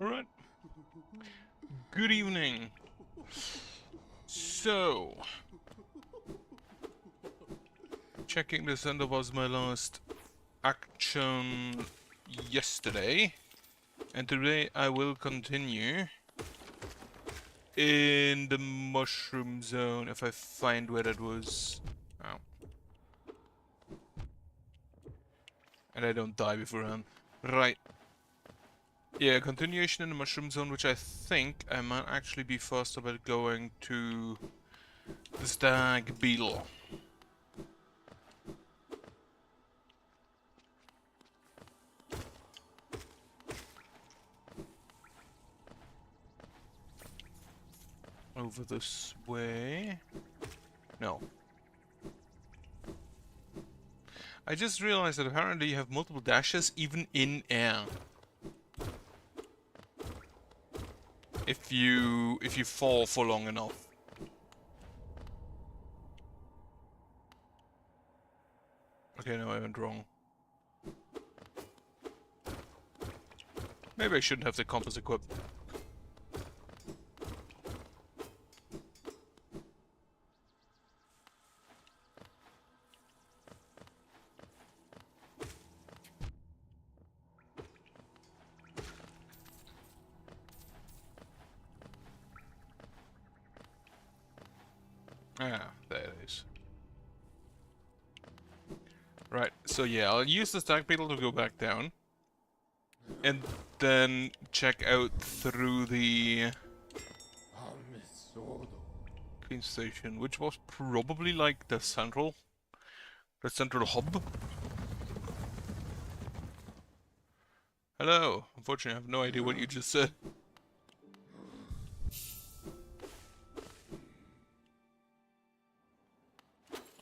Alright. Good evening. So, checking this end was my last action yesterday. And today I will continue in the mushroom zone if I find where it was. Oh. And I don't die beforehand. Right. Yeah, continuation in the mushroom zone, which I think I might actually be faster by going to the stag beetle. Over this way. No. I just realized that apparently you have multiple dashes even in air. If you fall for long enough. Okay, no, I went wrong. Maybe I shouldn't have the compass equipped. Ah, there it is. Right, so yeah, I'll use the stag beetle to go back down. And then check out through the Queen Station, which was probably like the central hub. Hello. Unfortunately, I have no idea what you just said.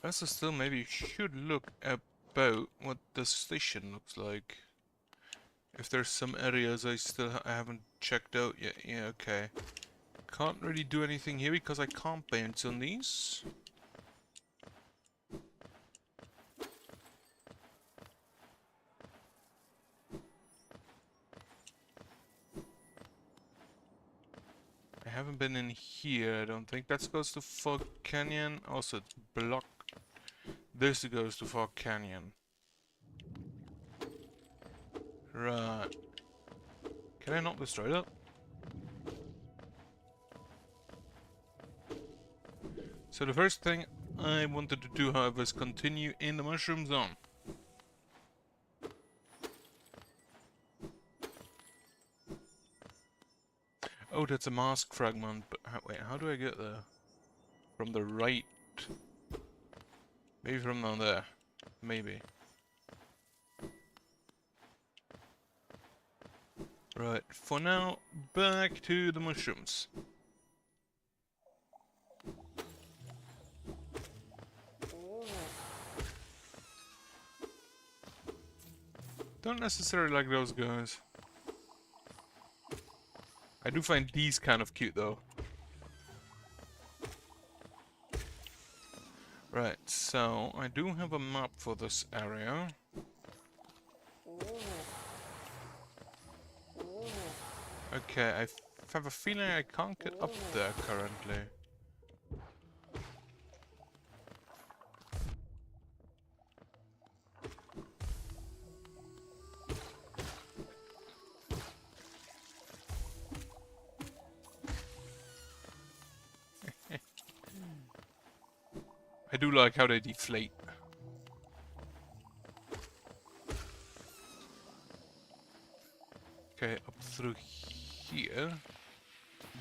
Also, still maybe you should look about what the station looks like. If there's some areas I haven't checked out yet. Yeah, okay. Can't really do anything here because I can't bounce on these. I haven't been in here, I don't think. That goes to Fog Canyon. Also, it's blocked. This goes to Fog Canyon. Right. Can I not destroy that? So the first thing I wanted to do, however, is continue in the mushroom zone. Oh, that's a mask fragment, but wait, how do I get there? From the right? Maybe from down there. Maybe. Right, for now, back to the mushrooms. Don't necessarily like those guys. I do find these kind of cute though. Right, so I do have a map for this area. Okay, I have a feeling I can't get up there currently. I do like how they deflate. Okay, up through here.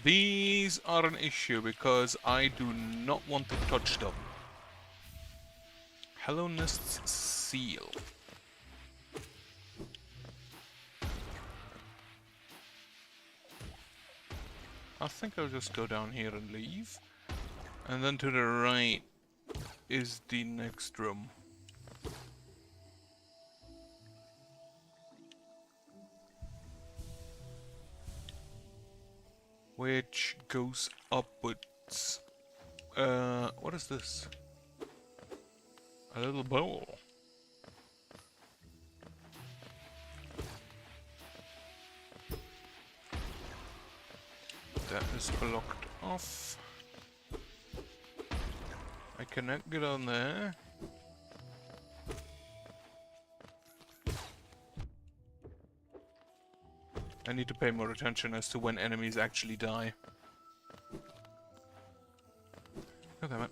These are an issue because I do not want to touch them. Hello Nest Seal. I think I'll just go down here and leave. And then to the right is the next room. Which goes upwards. What is this? A little bowl. That is blocked off. I cannot get on there. I need to pay more attention as to when enemies actually die. God damn it.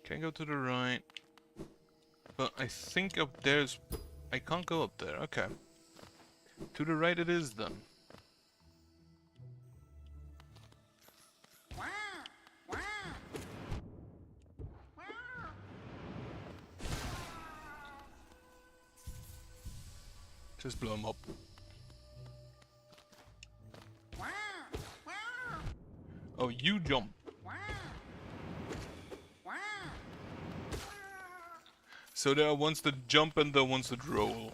Can go to the right. But I think up there's... I can't go up there, okay. To the right it is then. Just blow him up. Oh, you jump. So there are ones that jump and the ones that roll.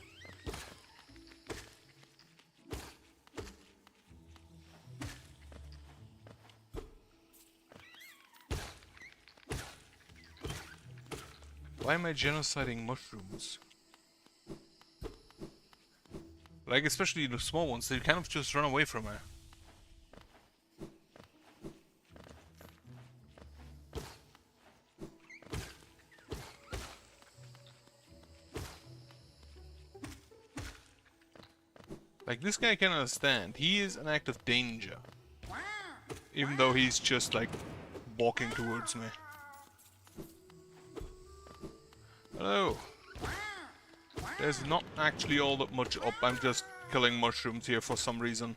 Why am I genociding mushrooms? Like, especially the small ones, they kind of just run away from her. Like, this guy can understand. He is an act of danger. Even though he's just, like, walking towards me. Hello. There's not actually all that much up. I'm just killing mushrooms here for some reason.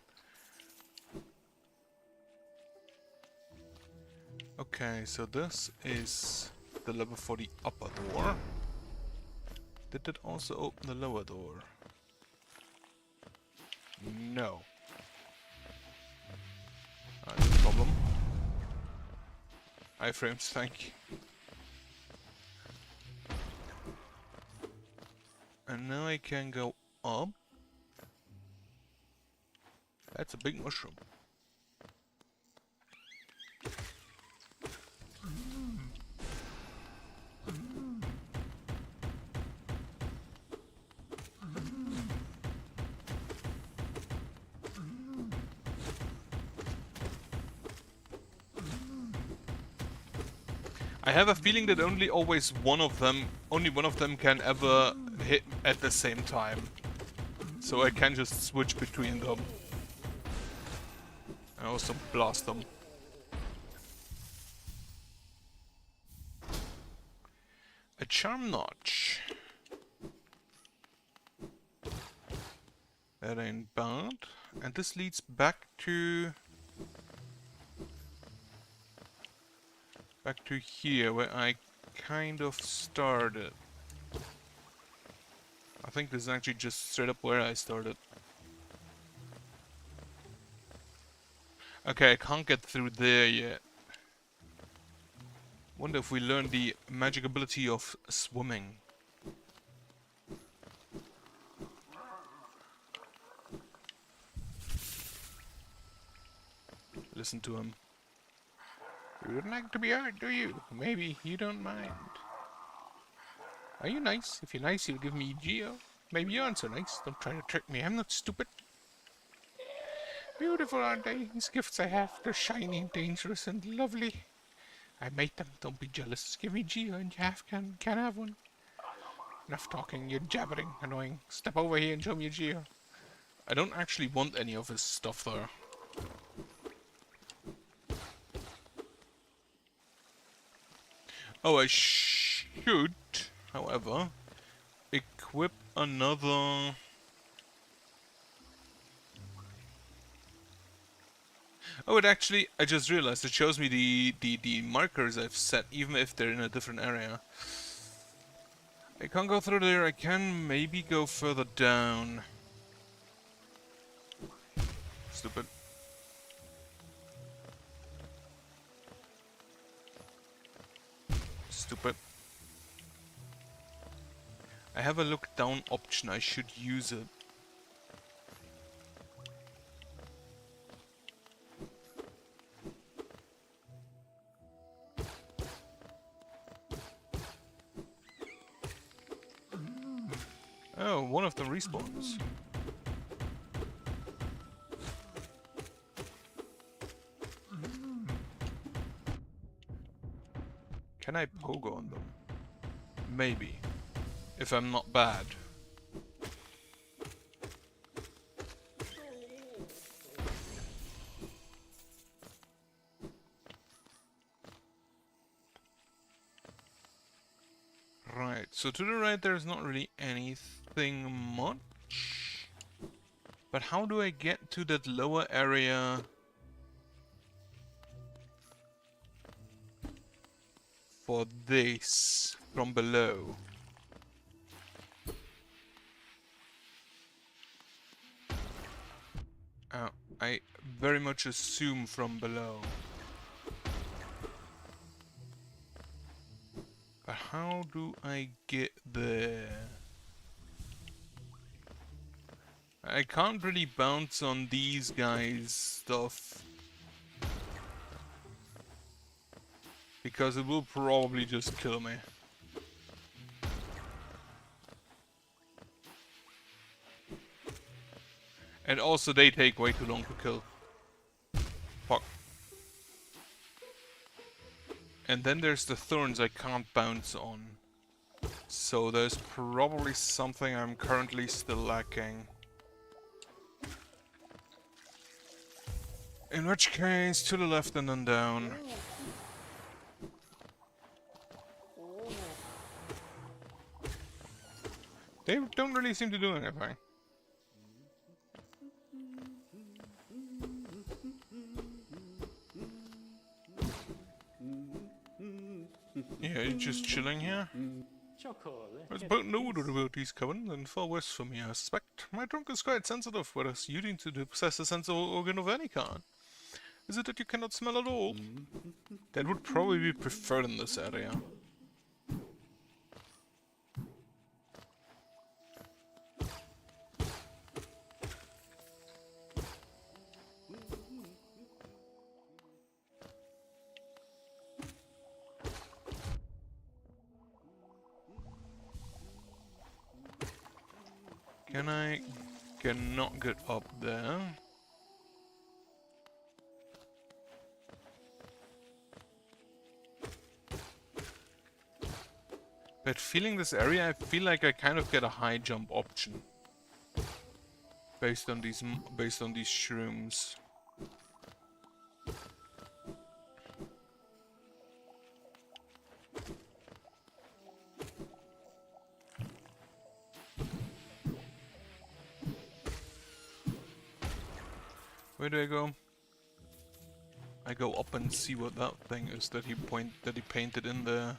Okay, so this is the lever for the upper door. Did it also open the lower door? No. That's a problem. Iframes, thank you. And now I can go up. That's a big mushroom. I have a feeling that only one of them can ever hit at the same time. So I can just switch between them. And also blast them. A charm notch. That ain't bad. And this leads back to here, where I kind of started. I think this is actually just straight up where I started. Okay, I can't get through there yet. Wonder if we learn the magic ability of swimming. Listen to him. You wouldn't like to be hurt, do you? Maybe you don't mind. Are you nice? If you're nice, you'll give me Geo. Maybe you aren't so nice. Don't try to trick me. I'm not stupid. Beautiful, aren't they? These gifts I have. They're shiny and dangerous and lovely. I made them. Don't be jealous. Give me Geo and you can have one. Enough talking. You're jabbering. Annoying. Step over here and show me your Geo. I don't actually want any of his stuff though. Oh, I should, however, equip another... Oh, it actually, I just realized it shows me the markers I've set, even if they're in a different area. I can't go through there, I can maybe go further down. Stupid. Stupid. I have a look down option, I should use it. Oh, one of them respawns. Can I pogo on them? Maybe. If I'm not bad. Right, so to the right there's not really anything much. But how do I get to that lower area for this from below? I very much assume from below. But how do I get there? I can't really bounce on these guys' stuff. Because it will probably just kill me. And also they take way too long to kill. Fuck. And then there's the thorns I can't bounce on. So there's probably something I'm currently still lacking. In which case, to the left and then down. They don't really seem to do anything. Yeah, you're just chilling here? There's about no word about these covenants, and far worse for me, I suspect. My trunk is quite sensitive, whereas you seem to possess a sense of organ of any kind. Is it that you cannot smell at all? That would probably be preferred in this area. Cannot get up there. But feeling this area, I feel like I kind of get a high jump option. Based on these shrooms. Where do I go? I go up and see what that thing is that he painted in there.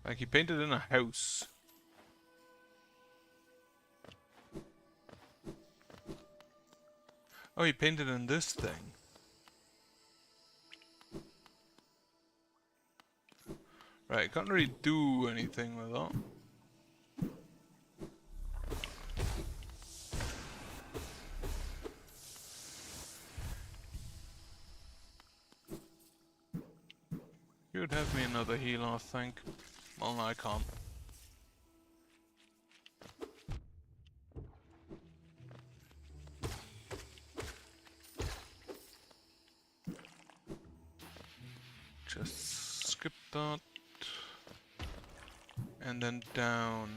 Like he painted in a house. Oh, he painted in this thing. Right, can't really do anything with that. You'd have me another heal, I think. Well, no, I can't. Just skip that. And then down.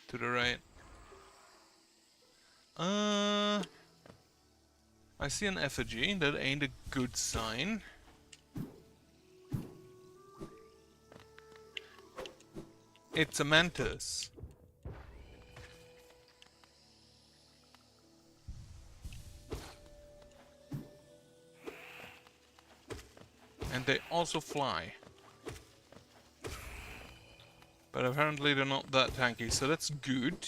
To the right. I see an effigy. That ain't a good sign. It's a mantis. And they also fly. But apparently they're not that tanky, so that's good.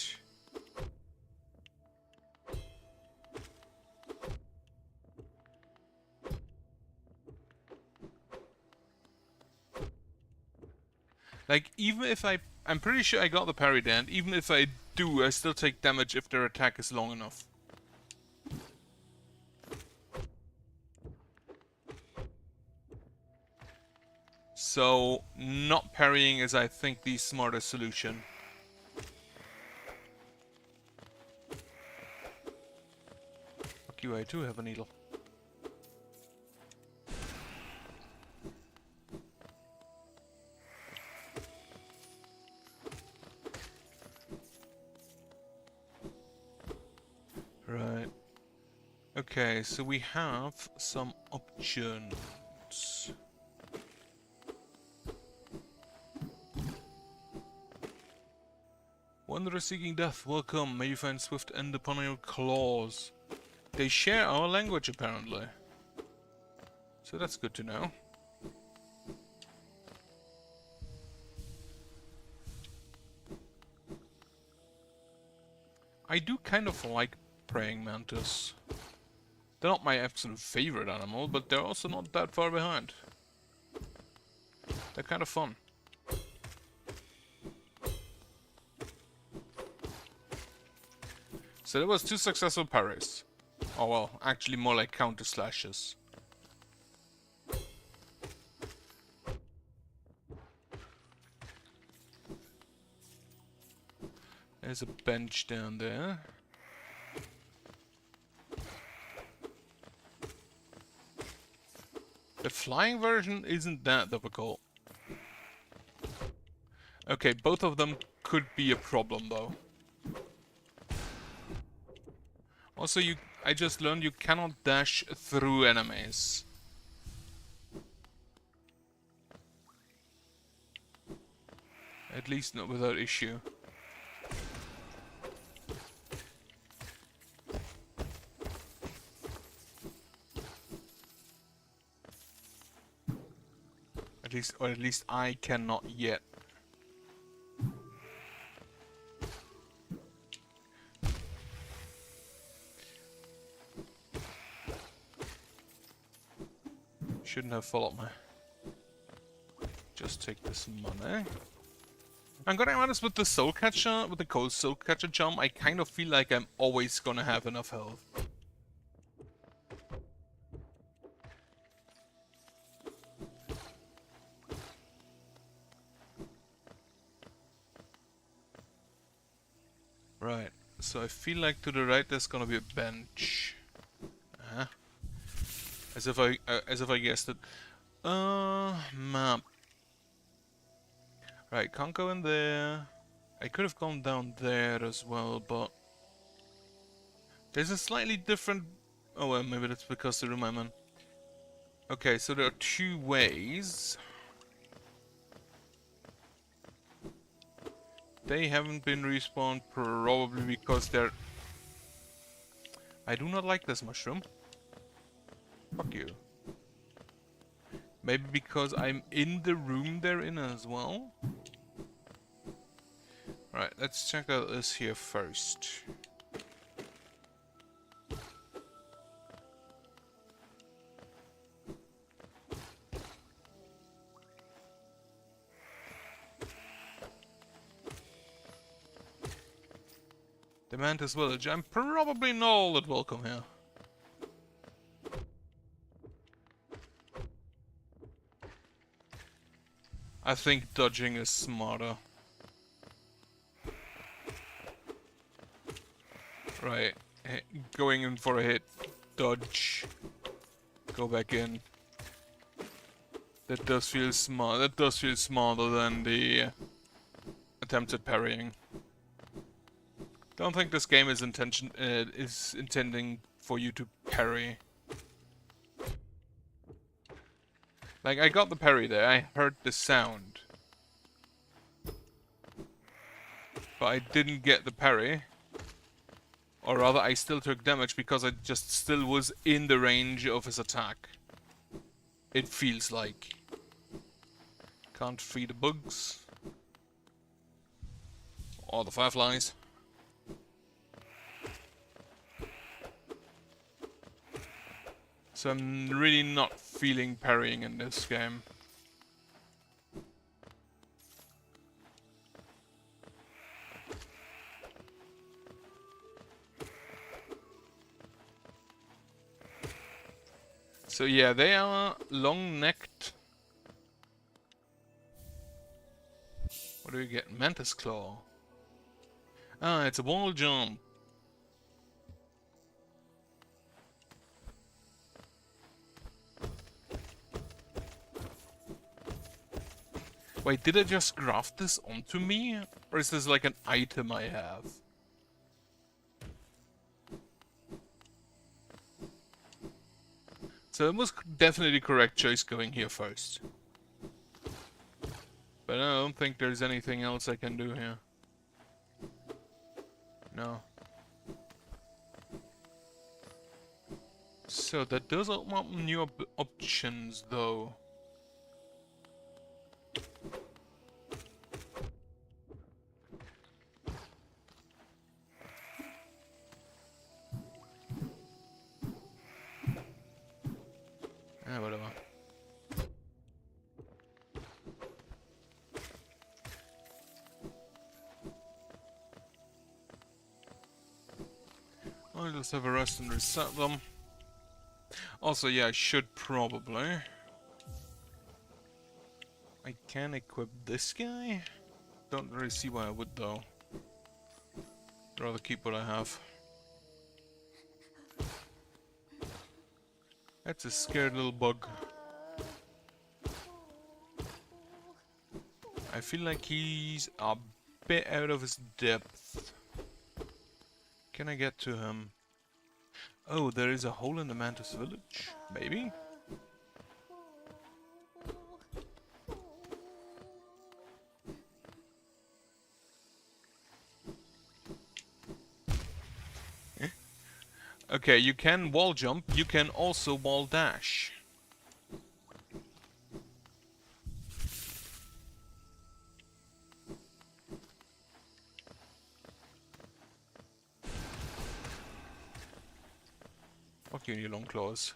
Like, even if I'm pretty sure I got the parry there, and even if I do, I still take damage if their attack is long enough. So, not parrying is, I think, the smartest solution. Fuck you, I do have a needle. Right. Okay, so we have some options. Wanderer seeking death, welcome. May you find swift end upon your claws. They share our language, apparently. So that's good to know. I do kind of like praying mantis. They're not my absolute favorite animal, but they're also not that far behind. They're kind of fun. So there was 2 successful parries. Oh well, actually more like counter slashes. There's a bench down there. The flying version isn't that difficult. Okay, both of them could be a problem though. Also, I just learned you cannot dash through enemies. At least not without issue. At least I cannot yet. Shouldn't have followed me. Just take this money. I'm gonna be honest with the soul catcher, with the cold soul catcher jump. I kind of feel like I'm always gonna have enough health. Right, so I feel like to the right there's gonna be a bench. As if I guessed it. Map. Right, can't go in there. I could have gone down there as well, but there's a slightly different. Oh well, maybe that's because the room I'm in. Okay, so there are 2 ways. They haven't been respawned probably because they're... I do not like this mushroom. Fuck you. Maybe because I'm in the room they're in as well? Right, let's check out this here first. The Mantis Village. I'm probably not all that welcome here. I think dodging is smarter. Right. Going in for a hit. Dodge. Go back in. That does feel smart. That does feel smarter than the attempts at parrying. Don't think this game is intending for you to parry. Like, I got the parry there, I heard the sound. But I didn't get the parry. Or rather, I still took damage because I just still was in the range of his attack. It feels like. Can't free the bugs. Or the fireflies. So I'm really not feeling parrying in this game. So yeah, they are long-necked. What do you get? Mantis Claw. Ah, it's a wall jump. Wait, did I just graft this onto me? Or is this like an item I have? So it was definitely the correct choice going here first. But I don't think there's anything else I can do here. No. So that does open up new options though. Whatever. I'll just have a rest and reset them. Also, yeah, I should probably. I can equip this guy. Don't really see why I would though. Rather keep what I have. That's a scared little bug. I feel like he's a bit out of his depth. Can I get to him? Oh, there is a hole in the Mantis village. Maybe? Okay, you can wall jump, you can also wall dash. Fuck you, you long claws.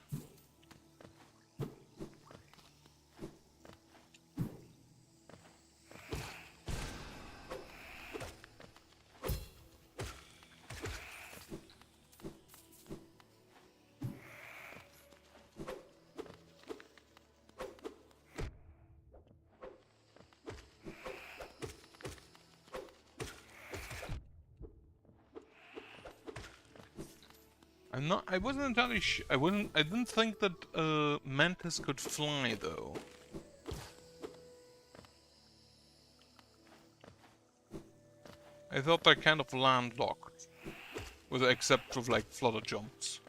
I wasn't entirely I didn't think that Mantis could fly though. I thought they're kind of landlocked. With the except of like flutter jumps.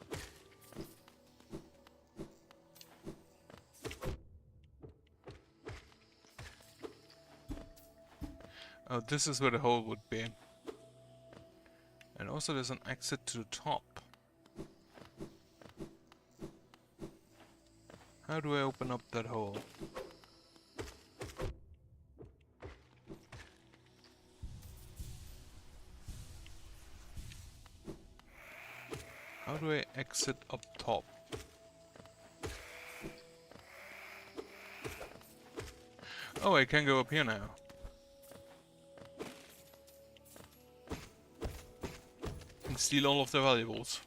Oh, this is where the hole would be. And also there's an exit to the top. How do I open up that hole? How do I exit up top? Oh, I can go up here now. And steal all of the valuables.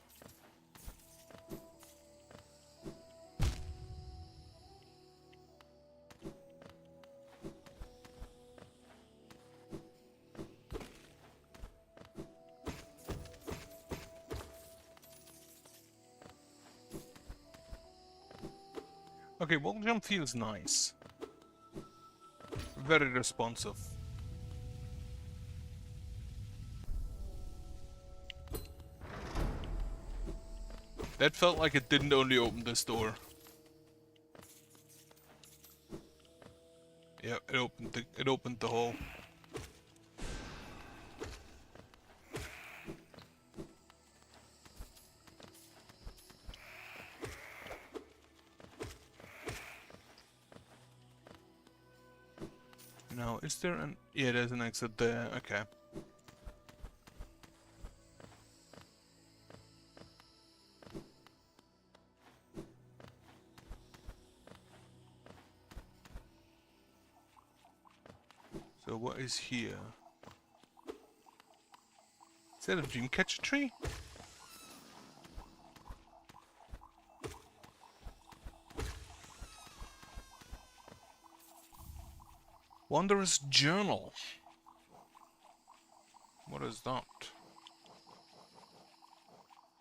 Okay, wall jump feels nice. Very responsive. That felt like it didn't only open this door. Yeah, it opened the hole. Now, is there an... Yeah, there's an exit there, okay. So what is here? Is that a dreamcatcher tree? Wanderer's Journal. What is that?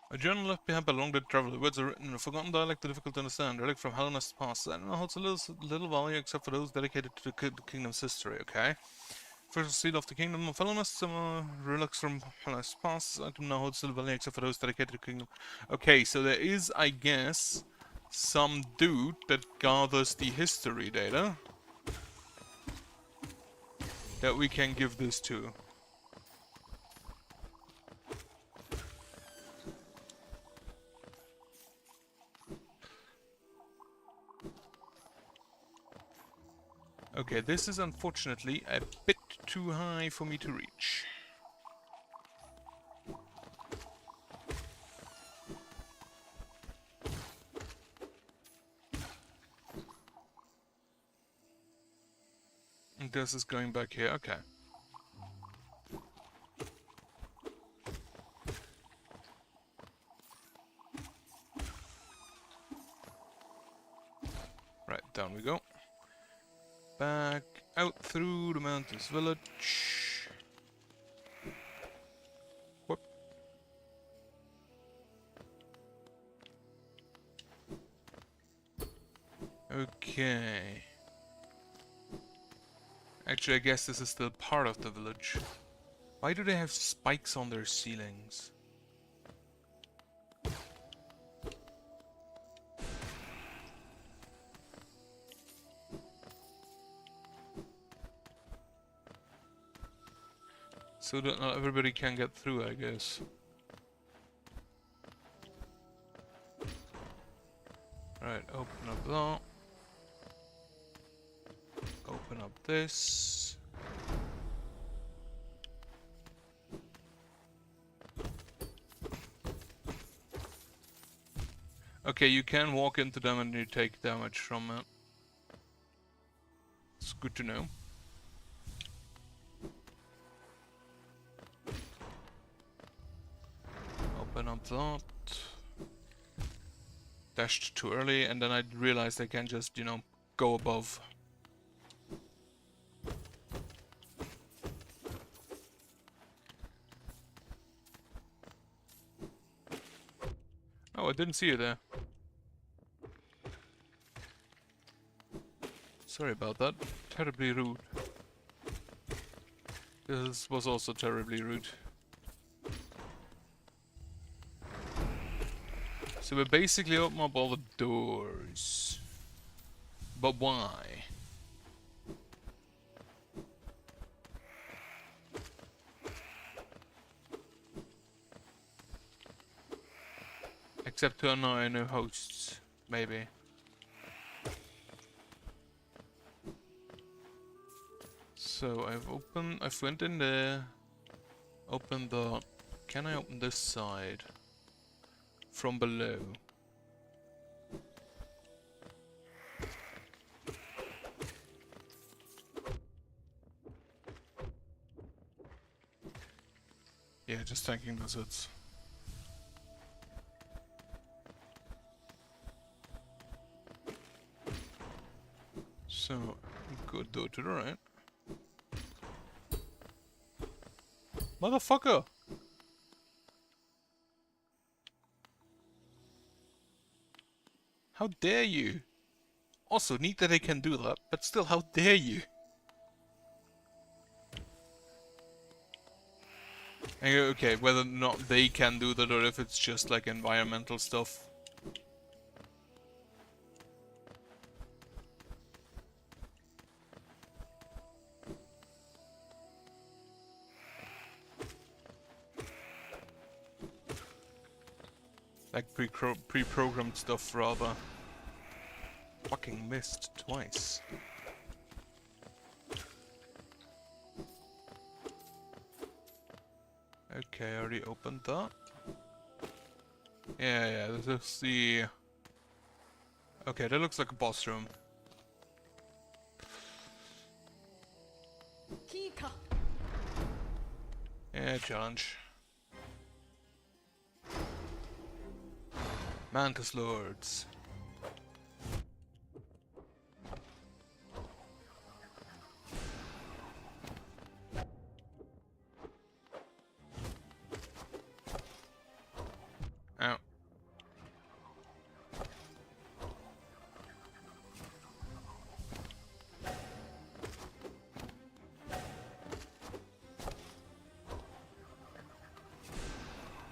A journal left behind by a long dead traveler. The words are written in a forgotten dialect difficult to understand. Relic from Hellenist past. I don't know how it's a little value except for those dedicated to the kingdom's history, okay? First seal of the kingdom of Hellenist, some relics from Hellenist past. I don't know how it's a little value except for those dedicated to the kingdom. Okay, so there is, I guess, some dude that gathers the history data that we can give this to. Okay, this is unfortunately a bit too high for me to reach. And this is going back here, okay. Right, down we go. Back out through the mountains village. Whoop. Okay. Actually, I guess this is still part of the village. Why do they have spikes on their ceilings? So that not everybody can get through, I guess. Right, open up that. Open up this. Okay, you can walk into them and you take damage from it. It's good to know. Open up that. Dashed too early, and then I realized I can just, you know, go above. Oh, I didn't see you there. Sorry about that. Terribly rude. This was also terribly rude. So we basically open up all the doors. But why? Except to annoy new hosts, maybe. So I've went in there, opened the, can I open this side? From below. Yeah, just tanking lizards. So, good door to the right. Motherfucker! How dare you? Also, neat that they can do that, but still, how dare you? Okay, whether or not they can do that or if it's just like environmental stuff. Like pre-programmed stuff, rather. Fucking missed twice. Okay, I already opened that. Yeah, this is the... Okay, that looks like a boss room. Yeah, challenge. Mantis Lords.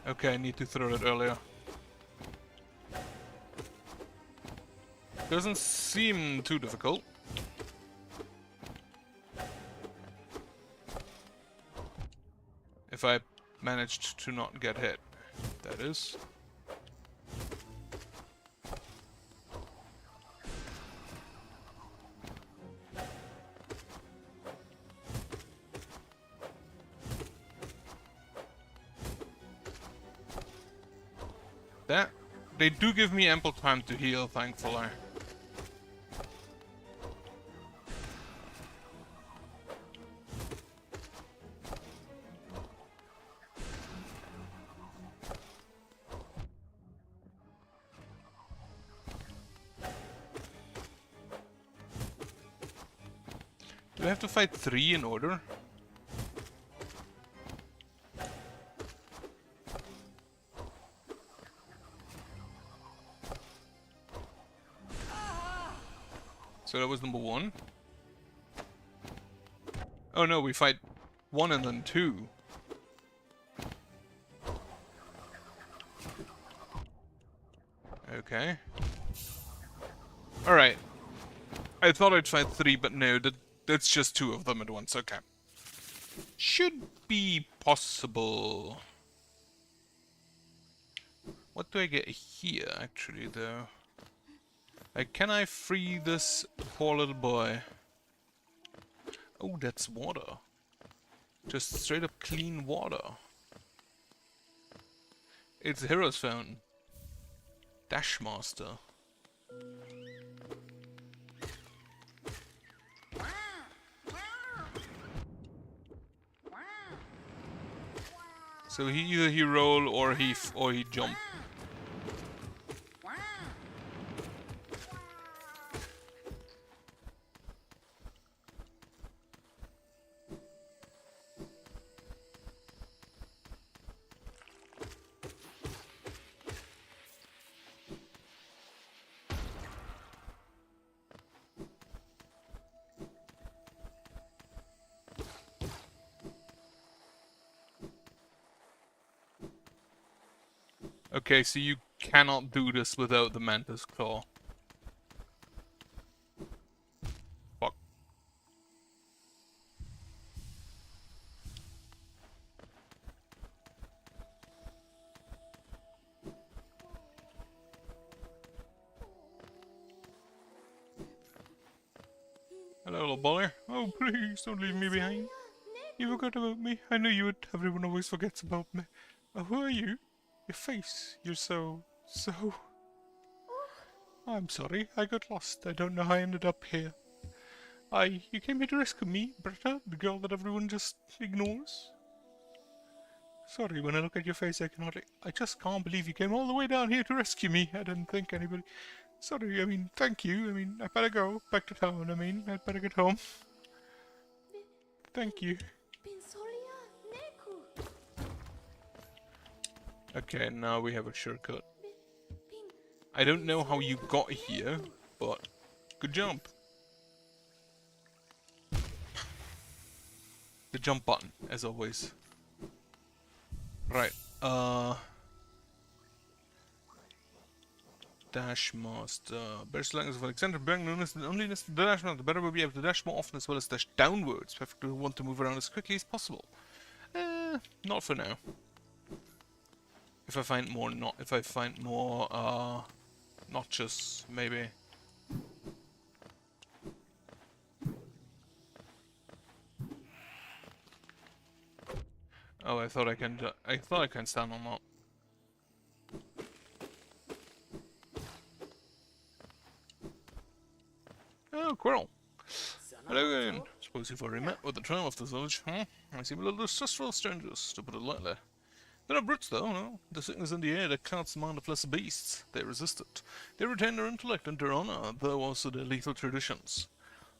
Okay, I need to throw it earlier. Doesn't seem too difficult. If I managed to not get hit, that is. That, they do give me ample time to heal, thankfully. Do I have to fight 3 in order? So that was number 1. Oh no, we fight 1 and then 2. Okay. Alright. I thought I'd fight 3, but no, that's just 2 of them at once, okay. Should be possible. What do I get here, actually, though? Like, can I free this poor little boy? Oh, that's water. Just straight up clean water. It's a hero's fountain. Dashmaster. So either he roll or he jump. Okay, so you cannot do this without the Mantis Claw. Fuck. Hello, little boy. Oh, please don't leave me behind. You forgot about me. I knew you would. Everyone always forgets about me. Oh, who are you? Your face. You're so... I'm sorry. I got lost. I don't know how I ended up here. You came here to rescue me, Britta, the girl that everyone just ignores? Sorry, when I look at your face, I just can't believe you came all the way down here to rescue me. I didn't think anybody... Sorry, I mean, thank you. I mean, I better go back to town. I mean, I'd better get home. Thank you. Okay, now we have a shortcut. I don't know how you got here, but good jump. The jump button, as always. Right, Dashmaster. Better language of Alexander Berg, known as the only the Dashmaster. The better will be able to dash more often as well as dash downwards. Perfectly want to move around as quickly as possible. Not for now. If I find more notches, maybe. Oh, I thought I can stand on that. Oh, Quirrell. Hello again. Suppose you've already met with the trial of this village, huh? I seem a little distrustful of strangers, to put it lightly. They're not brutes, though, no. The sickness in the air that clouds the mind of lesser beasts. They resist it. They retain their intellect and their honor, though also their lethal traditions.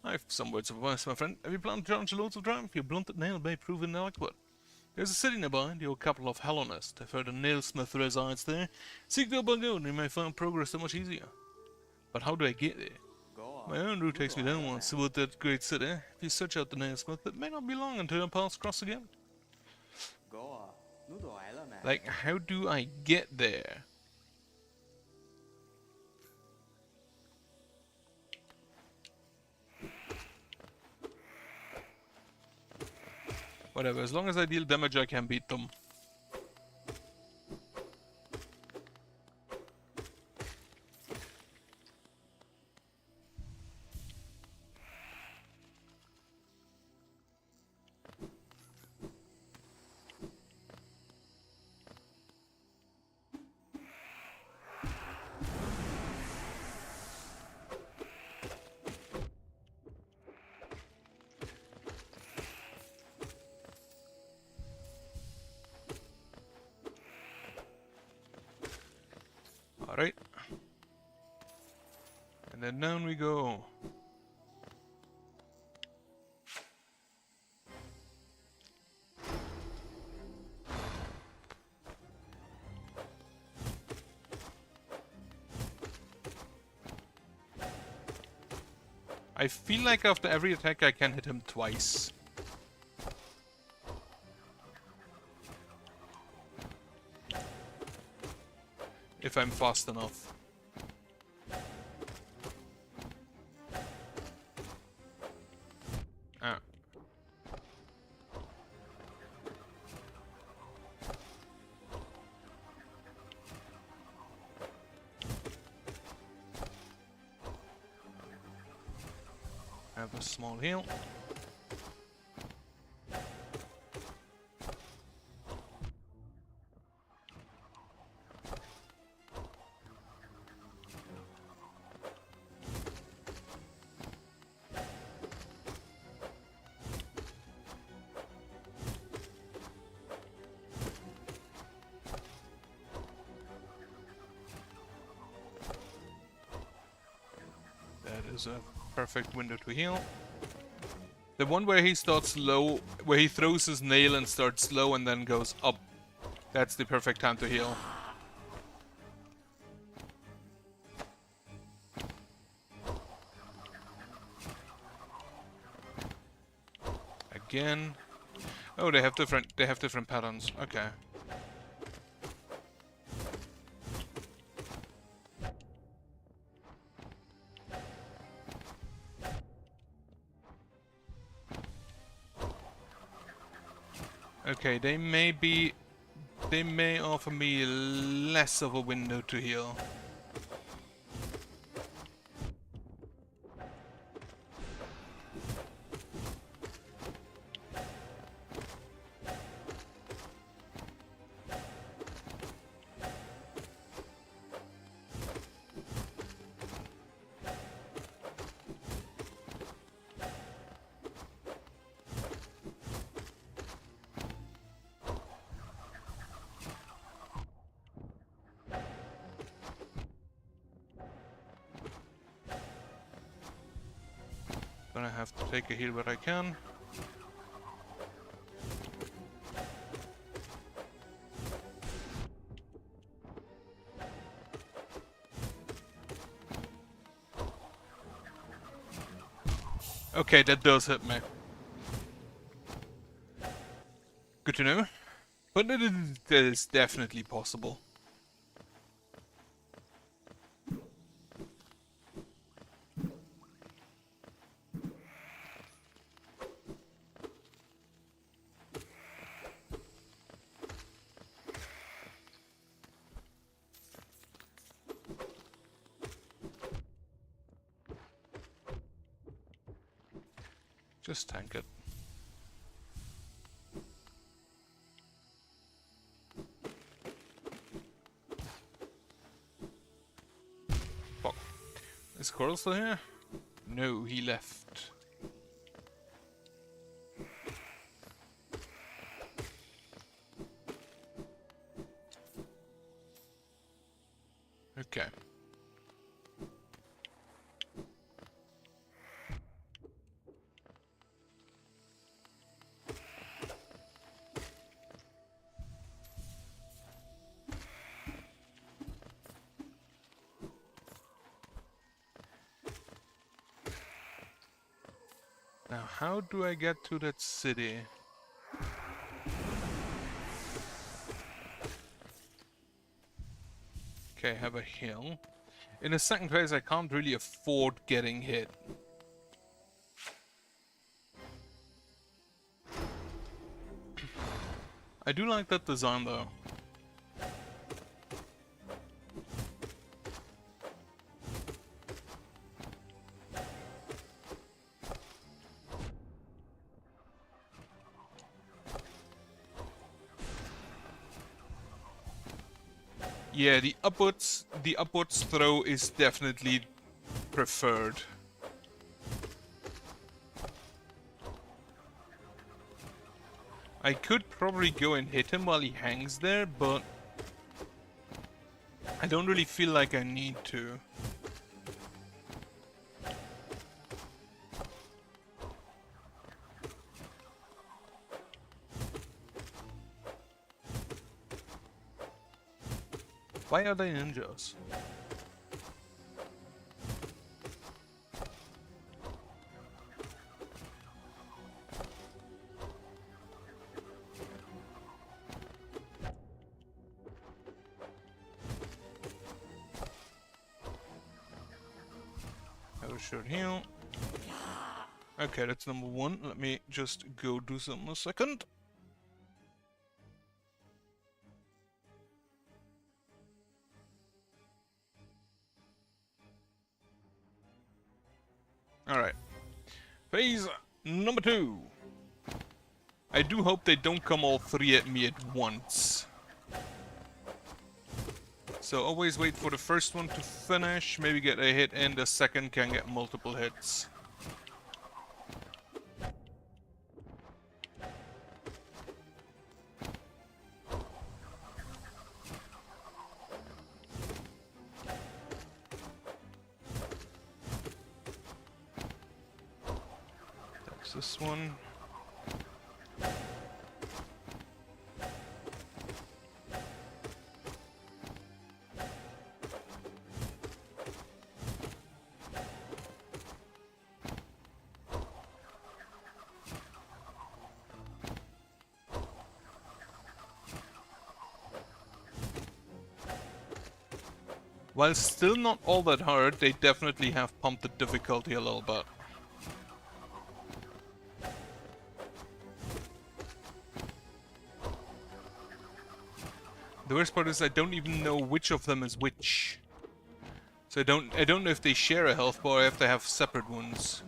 I've some words of advice, my friend. Have you planned to challenge the Lords of Triumph? Your blunted nail may prove inadequate. There's a city nearby, the old capital of Hellonest. I've heard a nailsmith resides there. Seek there by go, and you may find progress so much easier. But how do I get there? My own route takes me down once toward that great city. If you search out the nailsmith, it may not be long until our paths cross again. Like, how do I get there? Whatever, as long as I deal damage, I can beat them. Alright. And then down we go. I feel like after every attack I can hit him twice. If I'm fast enough. Ah. Have a small heal. That is a perfect window to heal. The one where he starts low, where he throws his nail and starts low and then goes up. That's the perfect time to heal. Again. Oh, they have different patterns. Okay. Okay, they may offer me less of a window to heal. Gonna have to take a heal where I can. Okay, that does hit me. Good to know. But it is definitely possible. Just tank it. Fuck. Is Coral still here? No, he left. Okay. Now, how do I get to that city? Okay, have a hill. In the second phase, I can't really afford getting hit. I do like that design though. Yeah, the upwards throw is definitely preferred. I could probably go and hit him while he hangs there, but I don't really feel like I need to. Why are they ninjas? I should heal. Okay, that's number one. Let me just go do something a second. Alright. Phase number 2. I do hope they don't come all three at me at once. So always wait for the first one to finish, maybe get a hit, and the second can get multiple hits. That's this one. While still not all that hard, they definitely have pumped the difficulty a little bit. The worst part is I don't even know which of them is which. So I don't know if they share a health bar or if they have separate ones.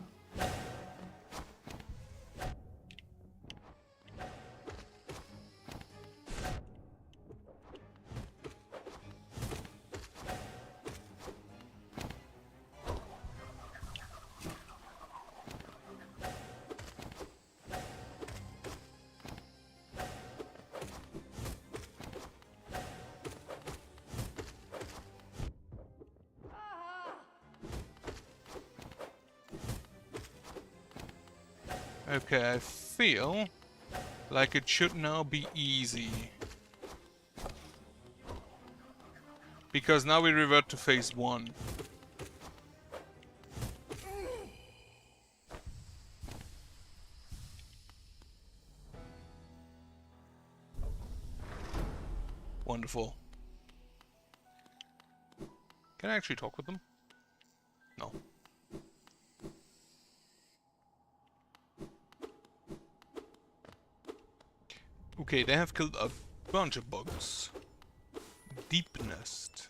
Okay, I feel like it should now be easy. Because now we revert to phase 1. Wonderful. Can I actually talk with them? No. Okay, they have killed a bunch of bugs. Deep nest.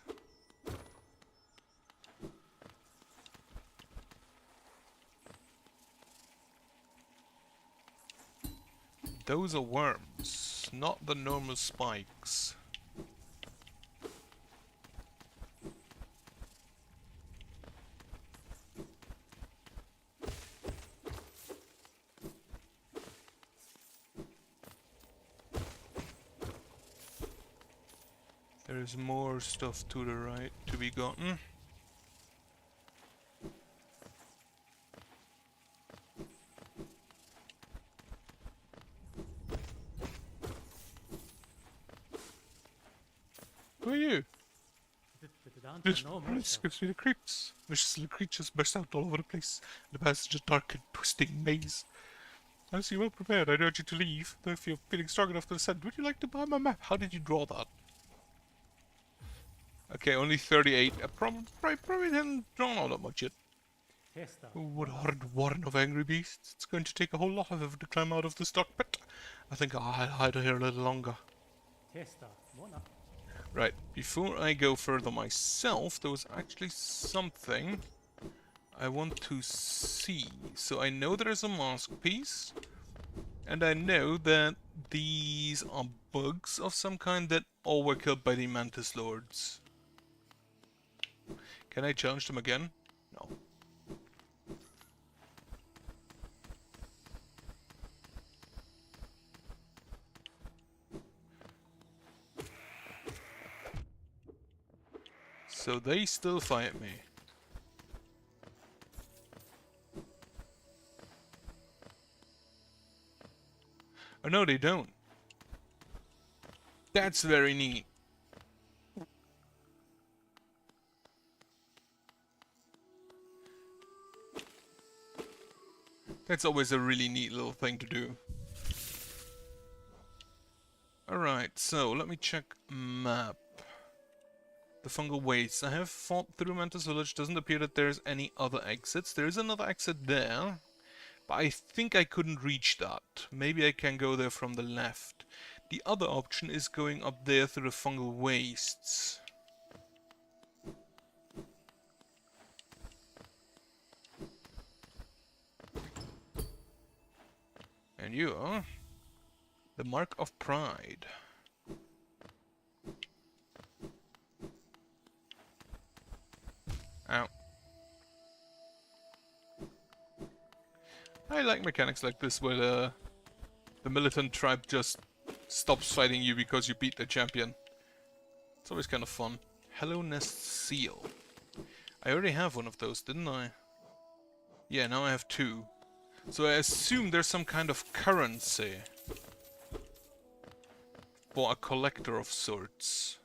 Those are worms, not the normal spikes. There's more stuff to the right to be gotten. Who are you? This gives me the creeps. Vicious little creatures burst out all over the place. The passage is a dark and twisting maze. As you well prepared, I urge you to leave. Though if you're feeling strong enough to descend, would you like to buy my map? How did you draw that? Okay, only 38. I probably didn't draw all that much yet. Oh, what a horrid warren of angry beasts. It's going to take a whole lot of effort to climb out of the stock pit. I think I'll hide here a little longer. Right, before I go further myself, there was actually something I want to see. So I know there is a mask piece, and I know that these are bugs of some kind that all were killed by the Mantis Lords. Can I challenge them again? No. So they still fight me. Oh no, they don't. That's very neat. That's always a really neat little thing to do. Alright, so let me check map. The fungal wastes. I have fought through Mantis Village. Doesn't appear that there's any other exits. There is another exit there, but I think I couldn't reach that. Maybe I can go there from the left. The other option is going up there through the fungal wastes. And you are the Mark of Pride. Ow. I like mechanics like this where the militant tribe just stops fighting you because you beat the champion. It's always kind of fun. Hello Nest Seal. I already have one of those, didn't I? Yeah, now I have two. So I assume there's some kind of currency for a collector of sorts.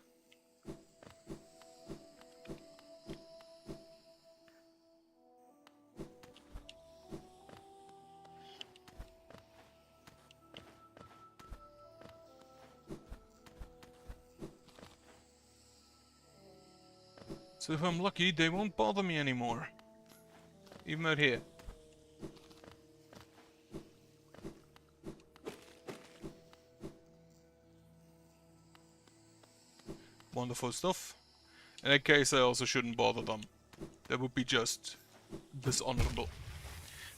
So if I'm lucky, they won't bother me anymore. Even out here. Wonderful stuff. In that case, I also shouldn't bother them. That would be just dishonorable.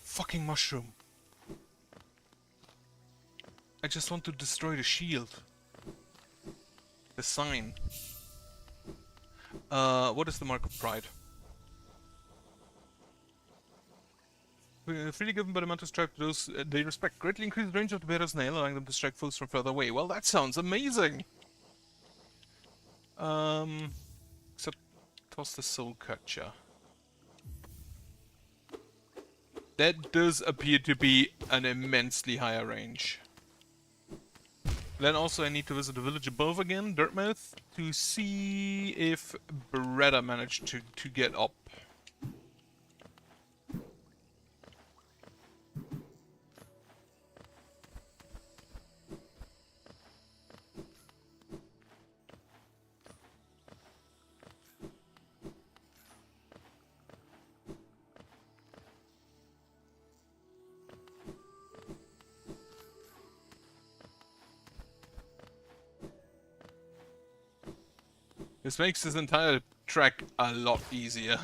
Fucking mushroom. I just want to destroy the shield. The sign. What is the Mark of Pride? Freely given by the Mantis tribe to those they respect. Greatly increased range of the bearer's nail, allowing them to strike foes from further away. Well, that sounds amazing! Except toss the soul catcher. That does appear to be an immensely higher range. Then also I need to visit the village above again, Dirtmouth, to see if Beretta managed to get up. This makes this entire track a lot easier.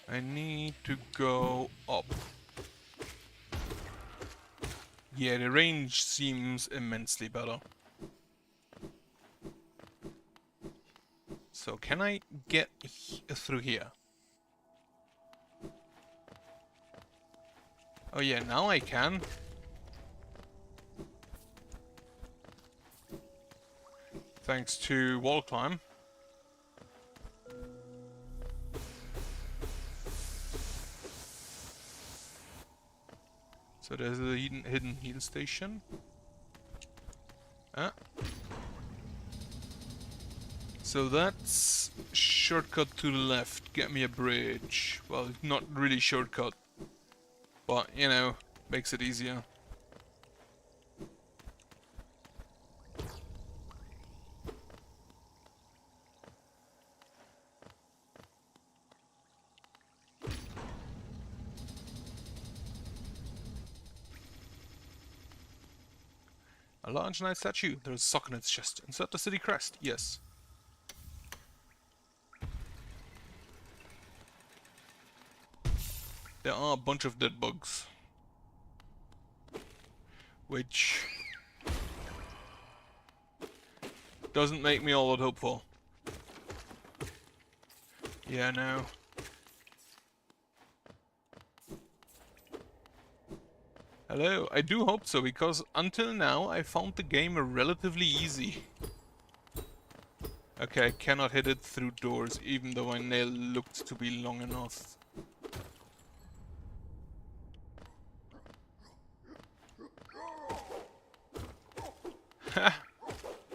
I need to go up. Yeah, the range seems immensely better. So can I get through here? Oh yeah, now I can. Thanks to wall climb. So there's a hidden heal station. Ah. So that's shortcut to the left. Get me a bridge. Well, not really shortcut, but you know, makes it easier. A large knight statue. There's a sock in its chest. Insert the city crest. Yes. There are a bunch of dead bugs. Which doesn't make me all that hopeful. Yeah, no. Hello, I do hope so, because until now I found the game relatively easy. Okay, I cannot hit it through doors, even though my nail looked to be long enough. Ha!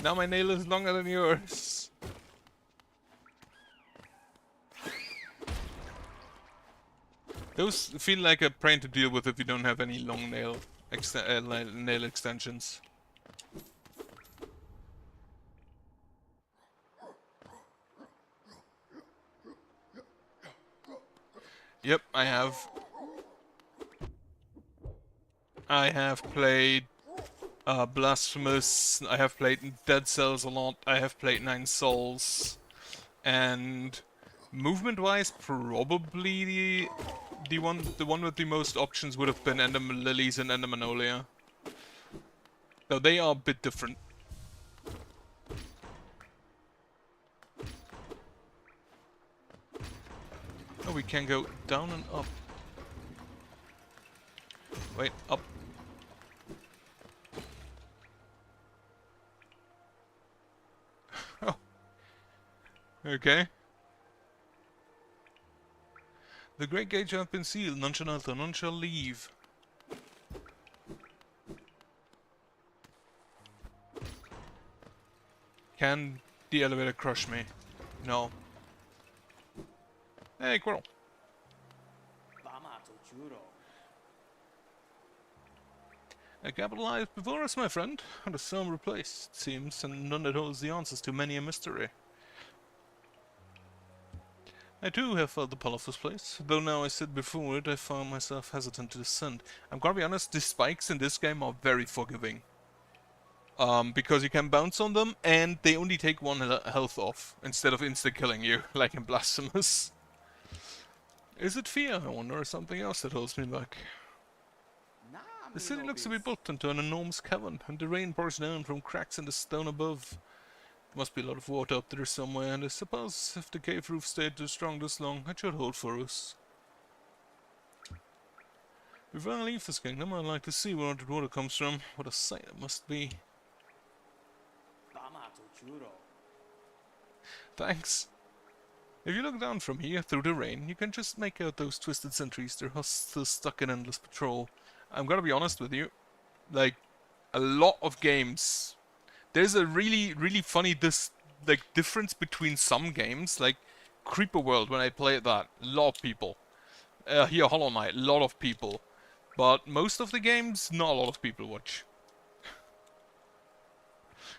Now my nail is longer than yours. Those feel like a pain to deal with if you don't have any long nail extensions. Yep, I have. I have played Blasphemous, I have played Dead Cells a lot, I have played Nine Souls, and movement-wise, probably the one with the most options would have been Ender Lilies and Ender Manolia. Though they are a bit different. Oh, we can go down and up. Wait, up. Oh. Okay. The Great Gate shall have been sealed. None shall enter, none shall leave. Can the elevator crush me? No. Hey, Quirrell. A capital lies before us, my friend, and a somber place, it seems, and none that holds the answers to many a mystery. I too have felt the pull of this place, though now I sit before it, I found myself hesitant to descend. I'm gonna be honest, the spikes in this game are very forgiving. Because you can bounce on them, and they only take one health off, instead of insta-killing you, like in Blasphemous. Is it fear, I wonder, or something else that holds me back? The city looks to be built into an enormous cavern, and the rain pours down from cracks in the stone above. There must be a lot of water up there somewhere, and I suppose if the cave roof stayed too strong this long, it should hold for us. Before I leave this kingdom, I'd like to see where the water comes from. What a sight it must be. Thanks. If you look down from here, through the rain, you can just make out those twisted sentries. They're still stuck in endless patrol. I'm gonna be honest with you. Like, a lot of games... There's a really funny difference between some games. Like, Creeper World, when I played that, a lot of people. Here, Hollow Knight, a lot of people. But most of the games, not a lot of people watch.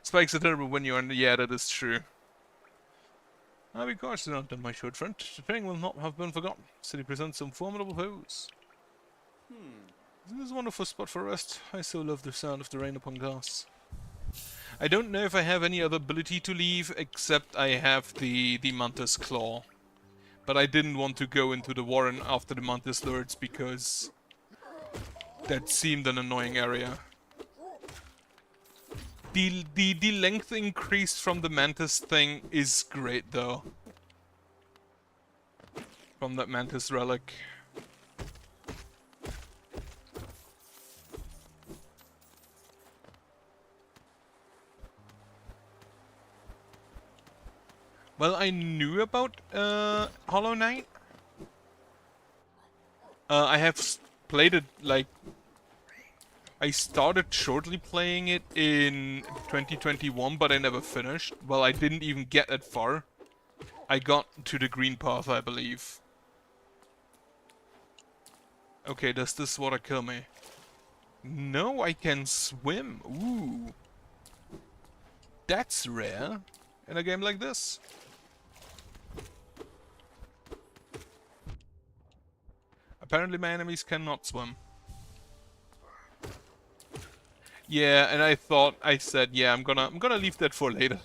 Spikes are terrible when you're in the... Yeah, that is true. I'll be cautious not done, my short friend. The thing will not have been forgotten. City presents some formidable foes. This is a wonderful spot for rest. I so love the sound of the rain upon glass. I don't know if I have any other ability to leave, except I have the Mantis Claw. But I didn't want to go into the Warren after the Mantis Lords because that seemed an annoying area. The length increase from the Mantis thing is great though. From that Mantis relic. Well, I knew about Hollow Knight. I have played it like I started shortly playing it in 2021, but I never finished. Well, I didn't even get that far. I got to the green path, I believe. Okay, does this water kill me? No, I can swim. Ooh. That's rare in a game like this. Apparently my enemies cannot swim. Yeah, and I said, yeah, I'm gonna leave that for later.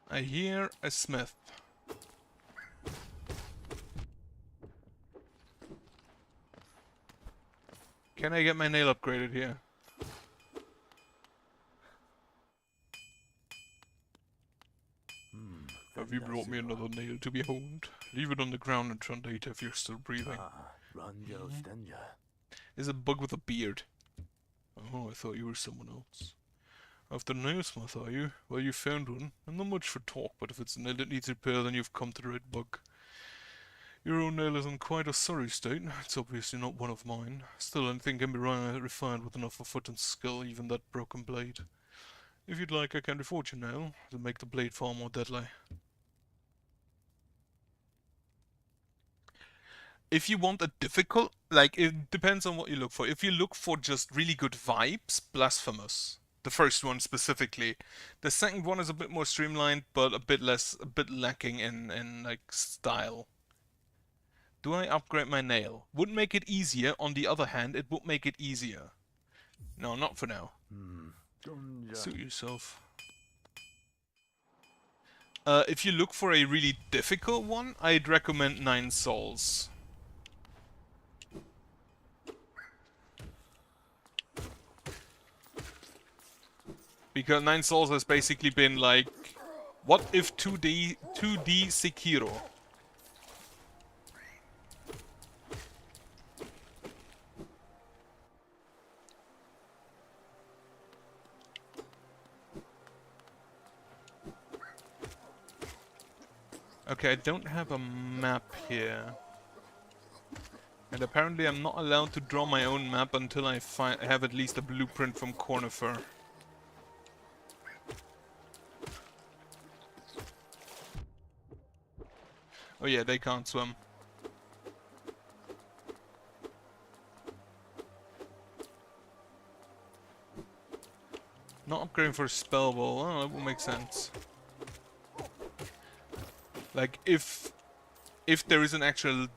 I hear a smith. Can I get my nail upgraded here? Have you brought me another nail to behold? Leave it on the ground and turn data if you're still breathing. Is a bug with a beard. Oh, I thought you were someone else. After the nailsmith, are you? Well, you found one. And not much for talk, but if it's a nail that needs repair, then you've come to the right bug. Your own nail is in quite a sorry state. It's obviously not one of mine. Still, anything can be refined with enough effort and skill, even that broken blade. If you'd like, I can reforge your nail to make the blade far more deadly. If you want a difficult, like, it depends on what you look for. If you look for just really good vibes, Blasphemous. The first one specifically. The second one is a bit more streamlined, but a bit lacking in like, style. Do I upgrade my nail? Would make it easier. On the other hand, it would make it easier. No, not for now. Suit yourself. If you look for a really difficult one, I'd recommend 9 Souls. Because 9 Souls has basically been like, what if 2D Sekiro? Okay, I don't have a map here. And apparently I'm not allowed to draw my own map until I have at least a blueprint from Cornifer. Oh yeah, they can't swim. Not upgrading for a spell ball, oh, that would make sense. Like, if there is an actual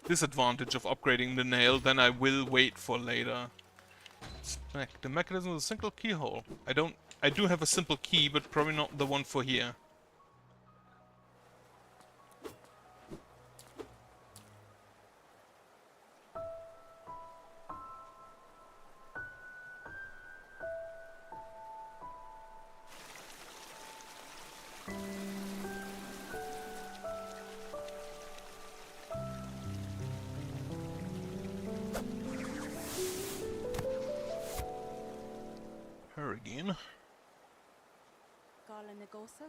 disadvantage of upgrading the nail, then I will wait for later. The mechanism is a single keyhole. I do have a simple key, but probably not the one for here. Her again.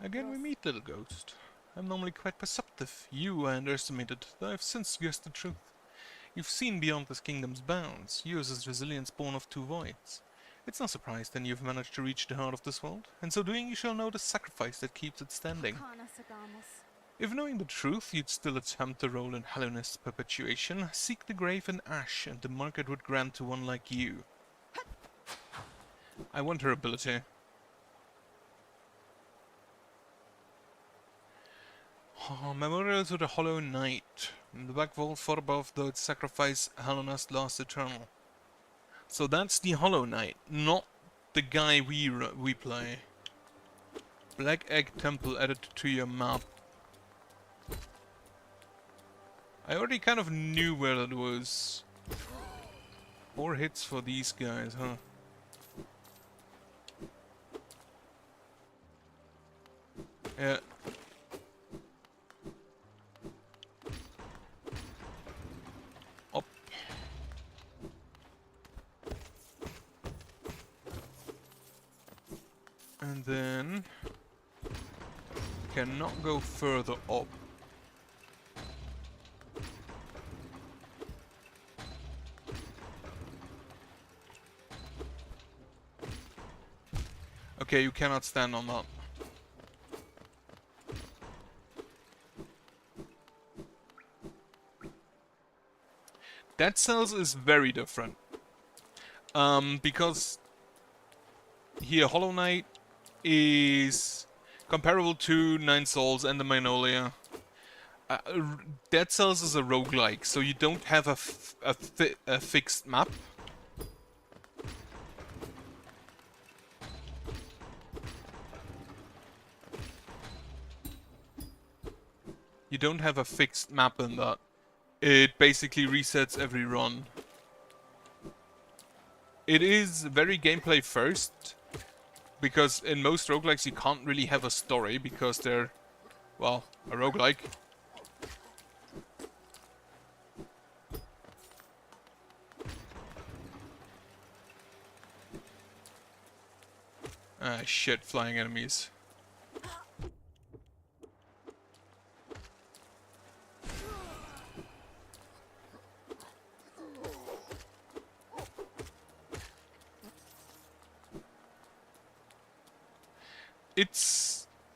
Again we meet, little ghost. I'm normally quite perceptive. You I underestimated, though I've since guessed the truth. You've seen beyond this kingdom's bounds. Yours is resilience born of 2 voids. It's no surprise then you've managed to reach the heart of this world. In so doing you shall know the sacrifice that keeps it standing. If knowing the truth you'd still attempt the role in Hallowness perpetuation, seek the grave in ash and the market would grant to one like you. I want her ability. Oh, memorial to the Hollow Knight. In the back vault far above, though its sacrifice Hallowness lasts eternal. So that's the Hollow Knight, not the guy we play. Black Egg Temple added to your map. I already kind of knew where that was. 4 hits for these guys, huh? Yeah. Up. And then cannot go further up. Okay, you cannot stand on that. Dead Cells is very different. Because here Hollow Knight is comparable to Nine Souls and the Magnolia. Dead Cells is a roguelike, so you don't have a fixed map. You don't have a fixed map in that. It basically resets every run. It is very gameplay first, because in most roguelikes you can't really have a story because they're, well, a roguelike. Ah, shit, flying enemies.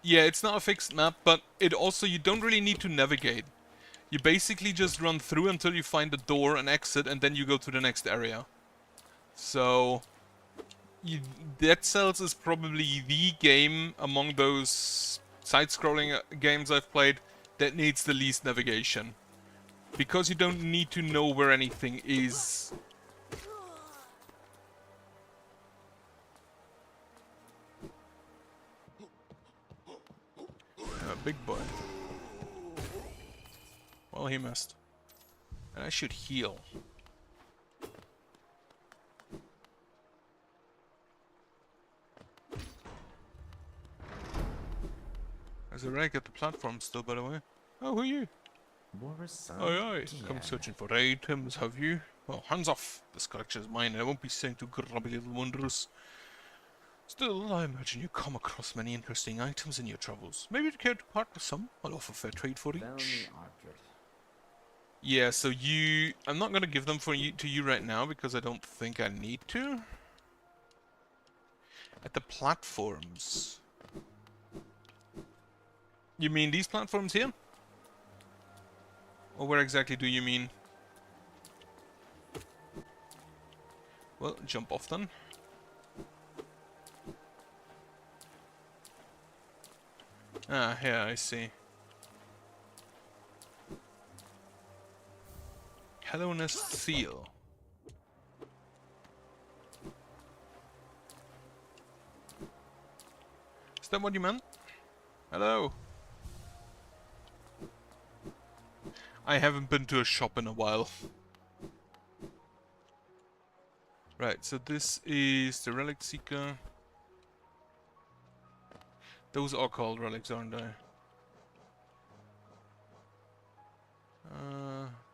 Yeah, it's not a fixed map, but it also, you don't really need to navigate. You basically just run through until you find a door, an exit, and then you go to the next area. So, Dead Cells is probably the game among those side-scrolling games I've played that needs the least navigation. Because you don't need to know where anything is. Big boy. Well, he missed. And I should heal. There's a rag at the platform still, by the way. Oh, who are you? Aye, come searching for items, have you? Well, hands off. This collection is mine, and I won't be sent to grubby little wanderers. Still, I imagine you come across many interesting items in your travels. Maybe you'd care to part with some? I'll offer fair trade for each. Yeah, so I'm not gonna give them to you right now because I don't think I need to. At the platforms. You mean these platforms here? Or where exactly do you mean? Well, jump off then. Ah, yeah, I see. Hello-nest seal. Is that what you meant? Hello. I haven't been to a shop in a while. Right, so this is the Relic Seeker. Those are called relics, aren't they?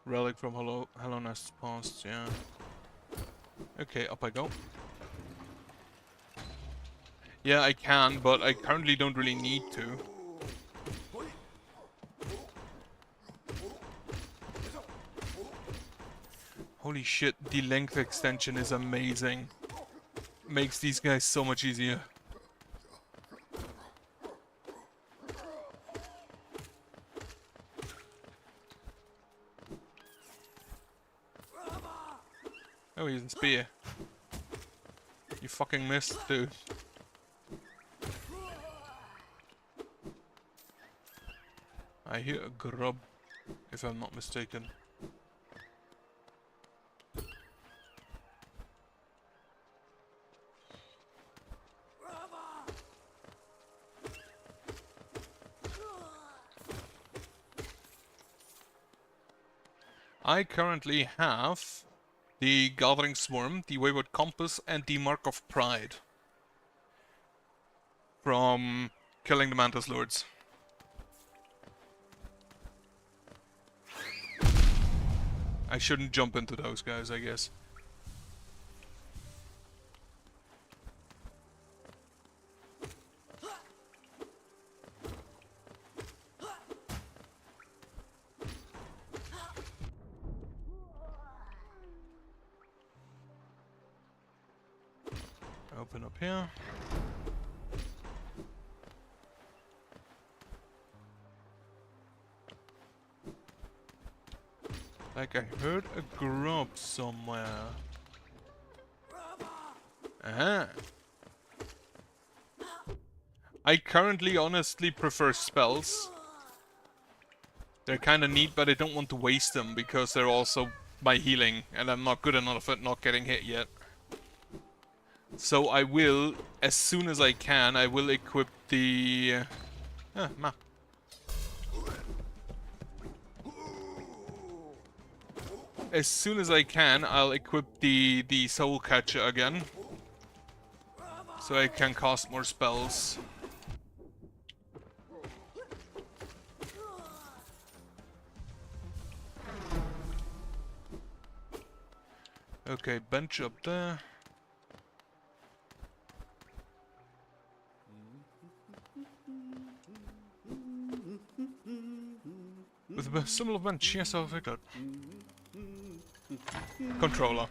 Relic from Hello-nest Past, yeah. Okay, up I go. Yeah, I can, but I currently don't really need to. Holy shit, the length extension is amazing. Makes these guys so much easier. Oh, he's a spear. You fucking missed, dude. I hear a grub, if I'm not mistaken. I currently have the Gathering Swarm, the Wayward Compass, and the Mark of Pride. From killing the Mantis Lords. I shouldn't jump into those guys, I guess. Open up here. Like I heard a grub somewhere. Uh-huh. I currently honestly prefer spells. They're kinda neat, but I don't want to waste them because they're also my healing, and I'm not good enough at not getting hit yet. So I will, as soon as I can, I will equip the... map. As soon as I can, I'll equip the Soul Catcher again. So I can cast more spells. Okay, bench up there. With a similar bench, yes, I'll take that. Controller.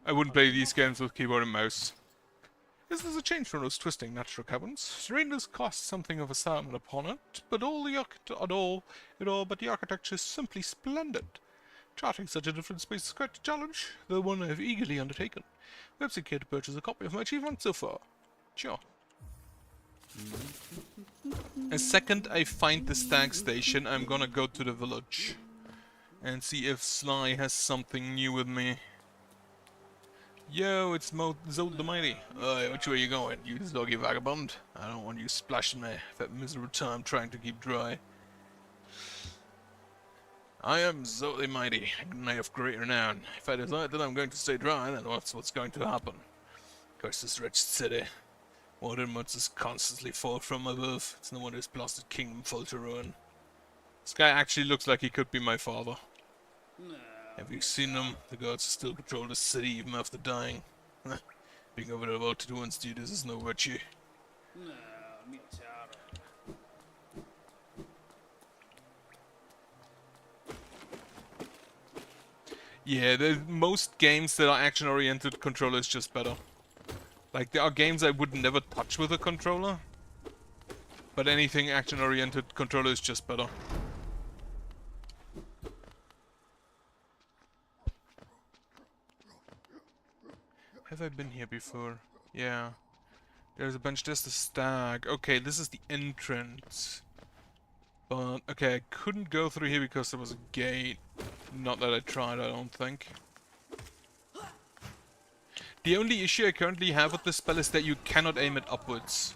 I wouldn't play these games with keyboard and mouse. This is a change from those twisting natural cabins. Terrain does cost something of a sum upon it, but but the architecture is simply splendid. Charting such a different space is quite a challenge, though one I have eagerly undertaken. Website care to purchase a copy of my achievement so far. Sure. A second I find the stag station, I'm gonna go to the village and see if Sly has something new with me. Yo, it's Zod the Mighty. Which way you going, you doggy vagabond? I don't want you splashing me that miserable time trying to keep dry. I am Zod the Mighty, a knight of great renown. If I decide that I'm going to stay dry, then what's going to happen? Curse this wretched city. Water monsters constantly fall from above. It's no wonder his blasted kingdom fall to ruin. This guy actually looks like he could be my father. Have you seen them? The gods still control the city even after dying. Being over the well-to-do one's duties is no virtue. Yeah, most games that are action-oriented, controller is just better. Like, there are games I would never touch with a controller, but anything action-oriented, controller is just better. Have I been here before? Yeah. There's a bench, there's the stag. Okay, this is the entrance. But, okay, I couldn't go through here because there was a gate. Not that I tried, I don't think. The only issue I currently have with this spell is that you cannot aim it upwards.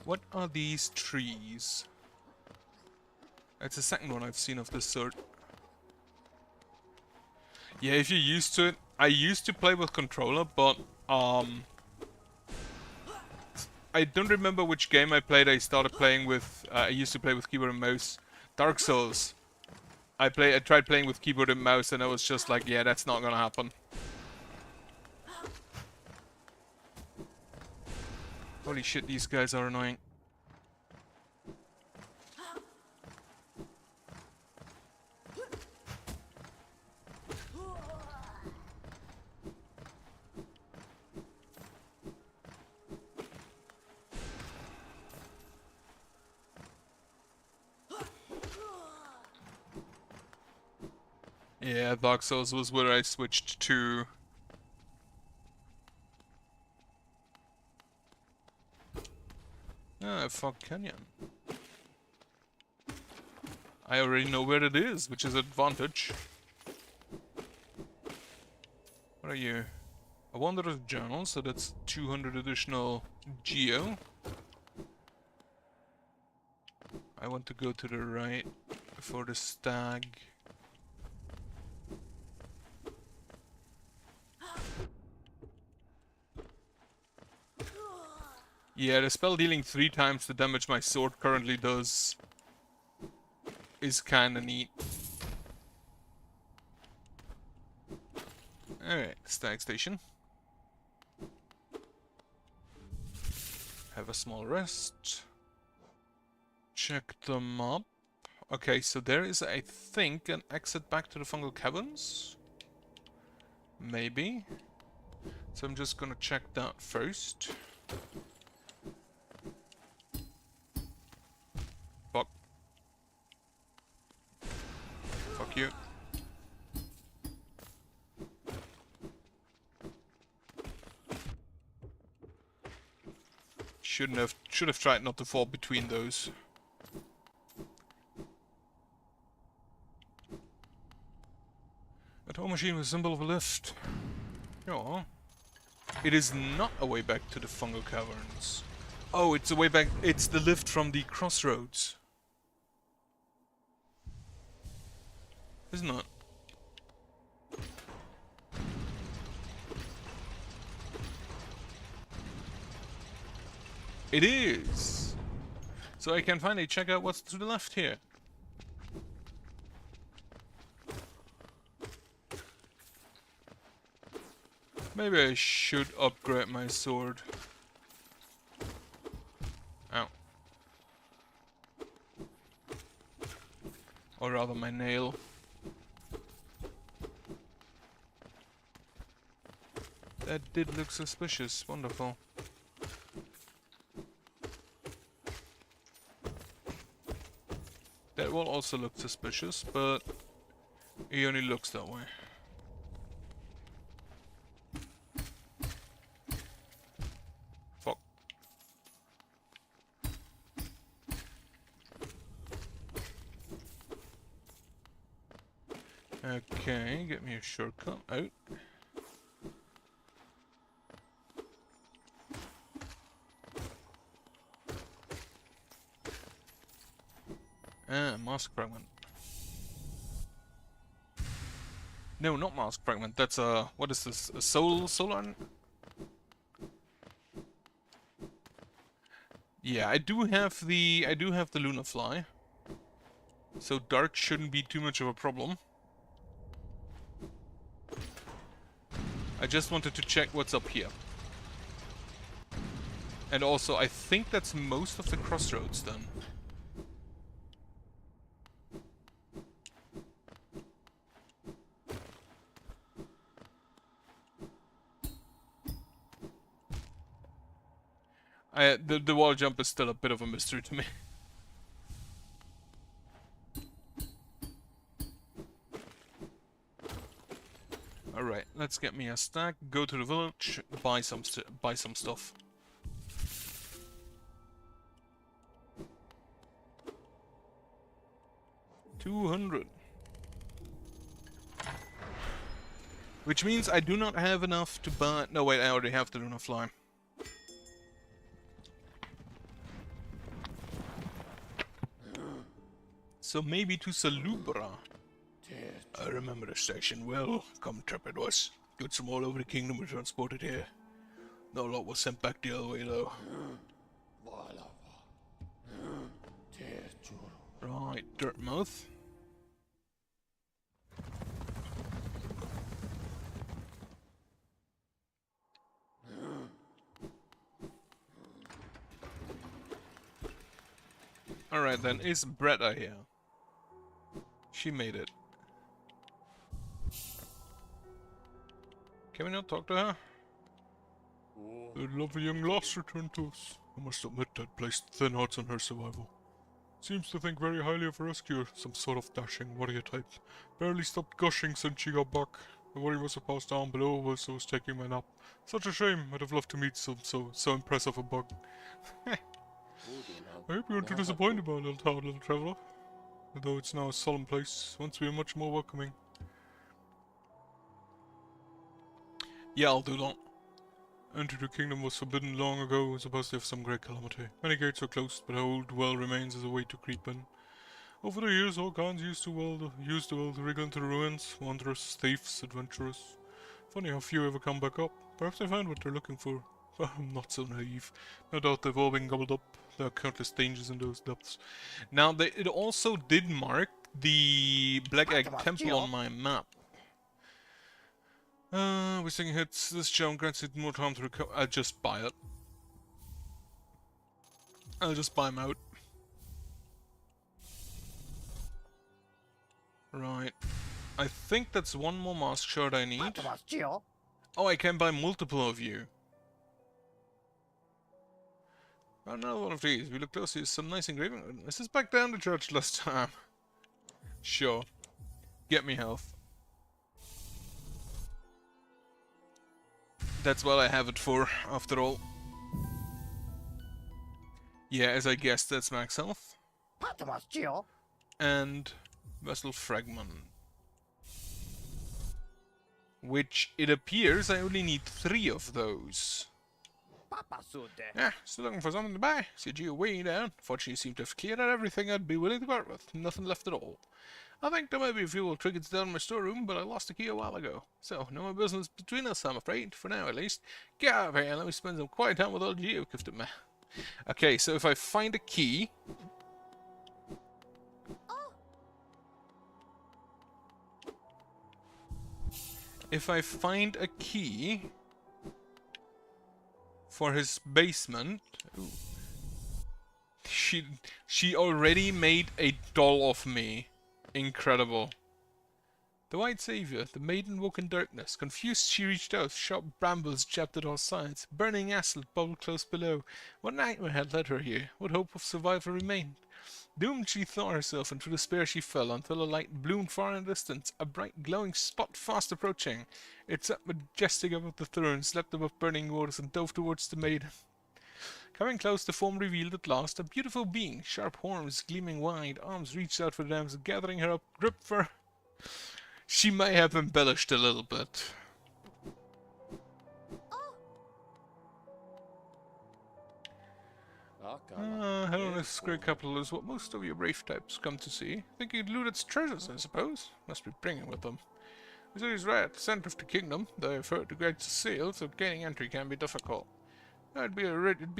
What are these trees? It's the second one I've seen of this sort. Yeah, if you're used to it. I used to play with controller, but I don't remember which game I played. I started playing with I used to play with keyboard and mouse. Dark Souls. I tried playing with keyboard and mouse and I was just like, yeah, that's not gonna happen. Holy shit, these guys are annoying. Yeah, Dark Souls was where I switched to. Ah, Fog Canyon. I already know where it is, which is an advantage. What are you? A Wanderer's Journal, so that's 200 additional geo. I want to go to the right for the stag. Yeah, the spell dealing 3 times the damage my sword currently does is kinda neat. Alright, stag station. Have a small rest. Check the map. Okay, so there is, I think, an exit back to the fungal caverns? Maybe. So I'm just gonna check that first. Fuck. Fuck you. Should have tried not to fall between those. A tow machine with symbol of a lift. Yeah. It is not a way back to the fungal caverns. Oh, it's a way back. It's the lift from the crossroads. Isn't it? It is! So I can finally check out what's to the left here. Maybe I should upgrade my sword. Ow. Or rather my nail. That did look suspicious. Wonderful. That will also look suspicious, but he only looks that way. Fuck. Okay, get me a shortcut out. Mask fragment. No, not mask fragment. That's a what is this? A solar? Yeah, I do have the Luna Fly. So dark shouldn't be too much of a problem. I just wanted to check what's up here. And also, I think that's most of the crossroads then. The wall jump is still a bit of a mystery to me. Alright, let's get me a stack, go to the village, buy some stuff. $200. Which means I do not have enough to buy... No, wait, I already have the Luna Fly. So maybe to Salubra. I remember the station well. Come trip it was. Goods from all over the kingdom were transported here. No lot was sent back the other way though. Right, Dirtmouth. Alright then, is Bretta here? She made it. Can we not talk to her? The lovely young lass returned to us. I must admit that placed thin odds on her survival. Seems to think very highly of her rescuer, some sort of dashing warrior type. Barely stopped gushing since she got back. The worry was passed down below whilst I was taking my nap. Such a shame, I'd have loved to meet so impressive a bug. I hope you weren't too disappointed by little town, little traveller. Although it's now a solemn place, once we are much more welcoming. Yeah, I'll do that. Entry to the kingdom was forbidden long ago, supposedly of some great calamity. Many gates are closed, but the old well remains as a way to creep in. Over the years, all kinds used the well to wriggle into the ruins, wanderers, thieves, adventurers. Funny how few ever come back up. Perhaps they find what they're looking for. I'm not so naive. No doubt they've all been gobbled up. There are countless dangers in those depths. Now, it also did mark the Black Egg Temple on my map. Wasting hits. This gem grants it more time to recover. I'll just buy it. I'll just buy him out. Right. I think that's one more mask shard I need. Oh, I can buy multiple of you. Another one of these. We look closely. Some nice engraving. Is this back down the church last time? Sure. Get me health. That's what I have it for, after all. Yeah, as I guessed, that's max health. And vessel fragment. Which, it appears, I only need 3 of those. Yeah, still looking for something to buy. See you way down. Fortunately, you seem to have cleared out everything I'd be willing to part with. Nothing left at all. I think there might be a few old trinkets down in my storeroom, but I lost the key a while ago. So, no more business between us, I'm afraid. For now, at least. Get out of here and let me spend some quiet time with old Geo. Okay, so if I find a key... If I find a key... for his basement... Ooh. She already made a doll of me. Incredible. The White Savior, the maiden woke in darkness. Confused, she reached out. Sharp brambles jabbed at all sides. Burning acid bubbled close below. What nightmare had led her here? What hope of survival remained? Doomed, she thought herself, and to despair she fell, until a light bloomed far in the distance. A bright, glowing spot fast approaching. It sat majestic above the throne, slept above burning waters, and dove towards the maiden. Coming close, the form revealed at last a beautiful being. Sharp horns gleaming wide, arms reached out for the damsel, gathering her up, gripped for... She may have embellished a little bit. Hellenist's great capital is what most of your brave types come to see. Thinking it looted its treasures, I suppose. Must be bringing with them. The city's right at the center of the kingdom, though I've heard the gates are sealed, so gaining entry can be difficult. It'd be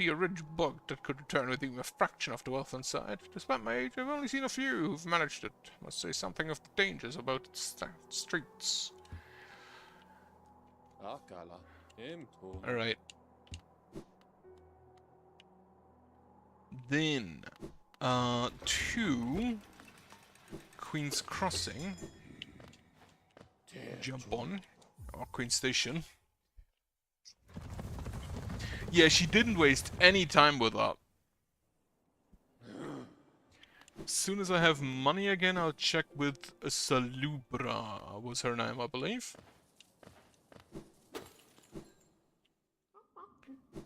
a rich bug that could return with even a fraction of the wealth inside. Despite my age, I've only seen a few who've managed it. Must say something of the dangers about its streets. Alright. Then, to Queen's Crossing. Jump on. Or Queen's Station. Yeah, she didn't waste any time with that. As soon as I have money again, I'll check with Salubra, was her name, I believe.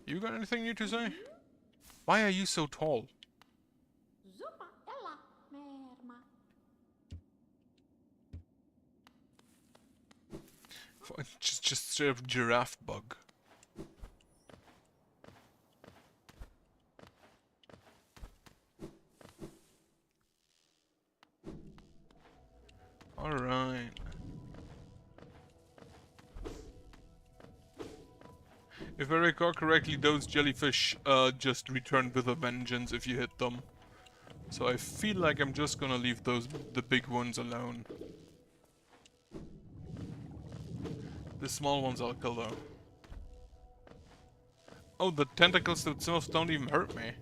You got anything new to say? Why are you so tall? Just straight up giraffe bug. Alright. If I recall correctly, those jellyfish just return with a vengeance if you hit them. So I feel like I'm just gonna leave the big ones alone. The small ones I'll kill though. Oh, the tentacles themselves don't even hurt me.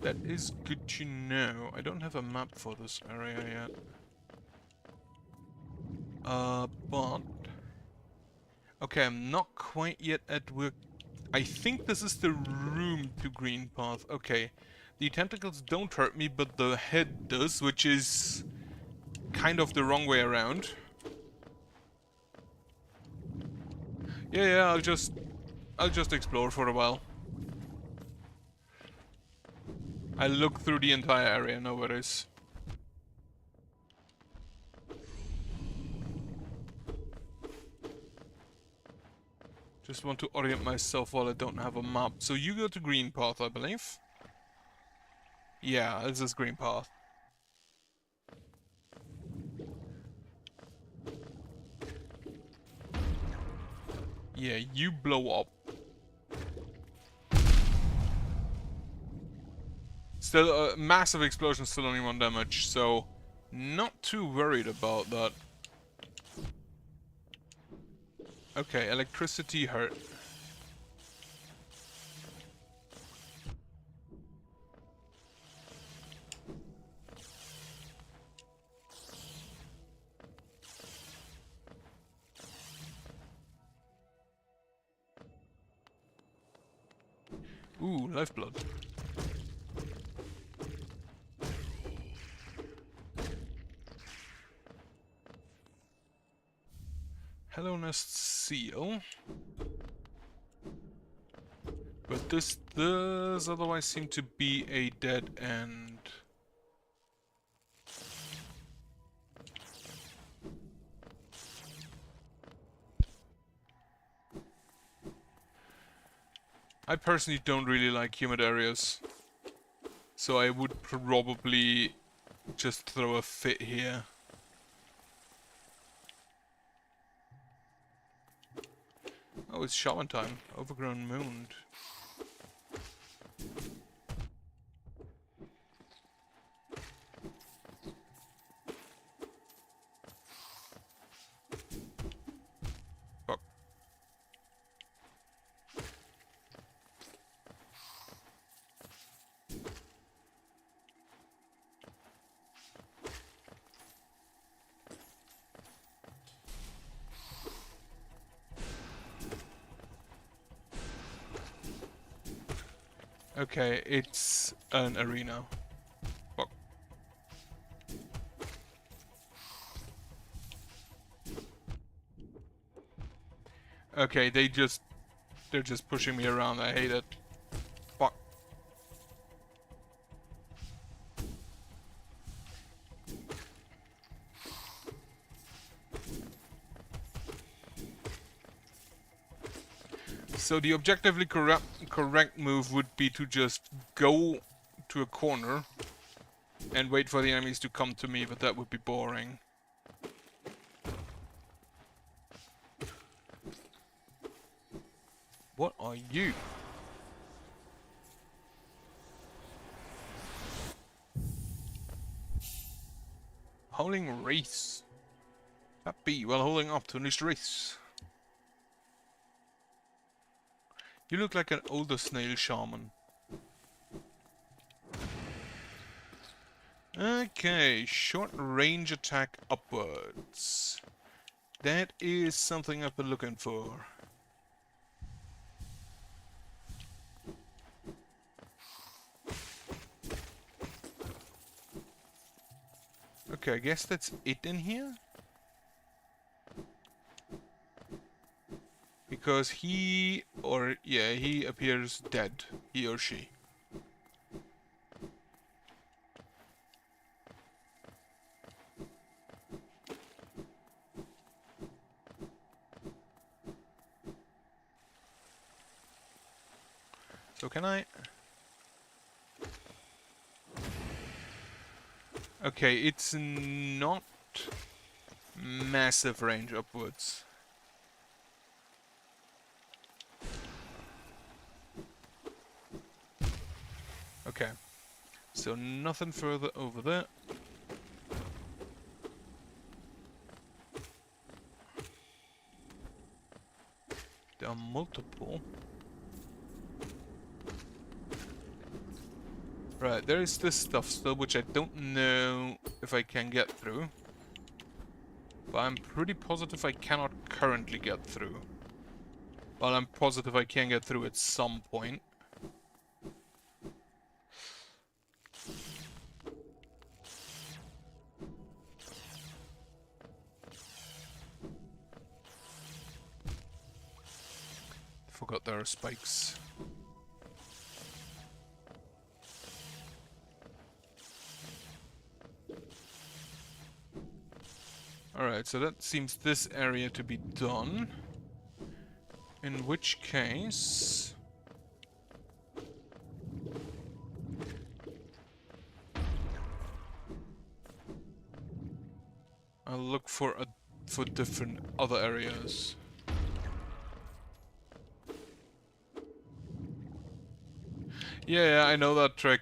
That is good to know. I don't have a map for this area yet. But... Okay, I'm not quite yet at work. I think this is the room to Green Path. Okay. The tentacles don't hurt me, but the head does, which is kind of the wrong way around. Yeah, I'll just explore for a while. I look through the entire area, no worries. Just want to orient myself while I don't have a map. So you go to Green Path, I believe. Yeah, this is Green Path. Yeah, you blow up. Still, massive explosion, still only 1 damage, so not too worried about that. Okay, electricity hurt. Ooh, lifeblood. Hello, nest seal. But this does otherwise seem to be a dead end. I personally don't really like humid areas, so I would probably just throw a fit here. Oh, it's shaman time. Overgrown mound. Fuck. Okay, it's an arena. Fuck. Okay, they're just pushing me around. I hate it. Fuck. So the objectively correct move would be to just go to a corner and wait for the enemies to come to me, but that would be boring. What are you? Howling Wraith. Happy while holding up to this race. You look like an older snail shaman. Okay, short range attack upwards. That is something I've been looking for. Okay, I guess that's it in here. Because he appears dead. He or she. So can I... Okay, it's not massive range upwards. Okay, so nothing further over there. There are multiple. Right, there is this stuff still, which I don't know if I can get through. But I'm pretty positive I cannot currently get through. Well, I'm positive I can get through at some point. Forgot there are spikes. Alright, so that seems this area to be done. In which case... I'll look for different other areas. Yeah, I know that trick,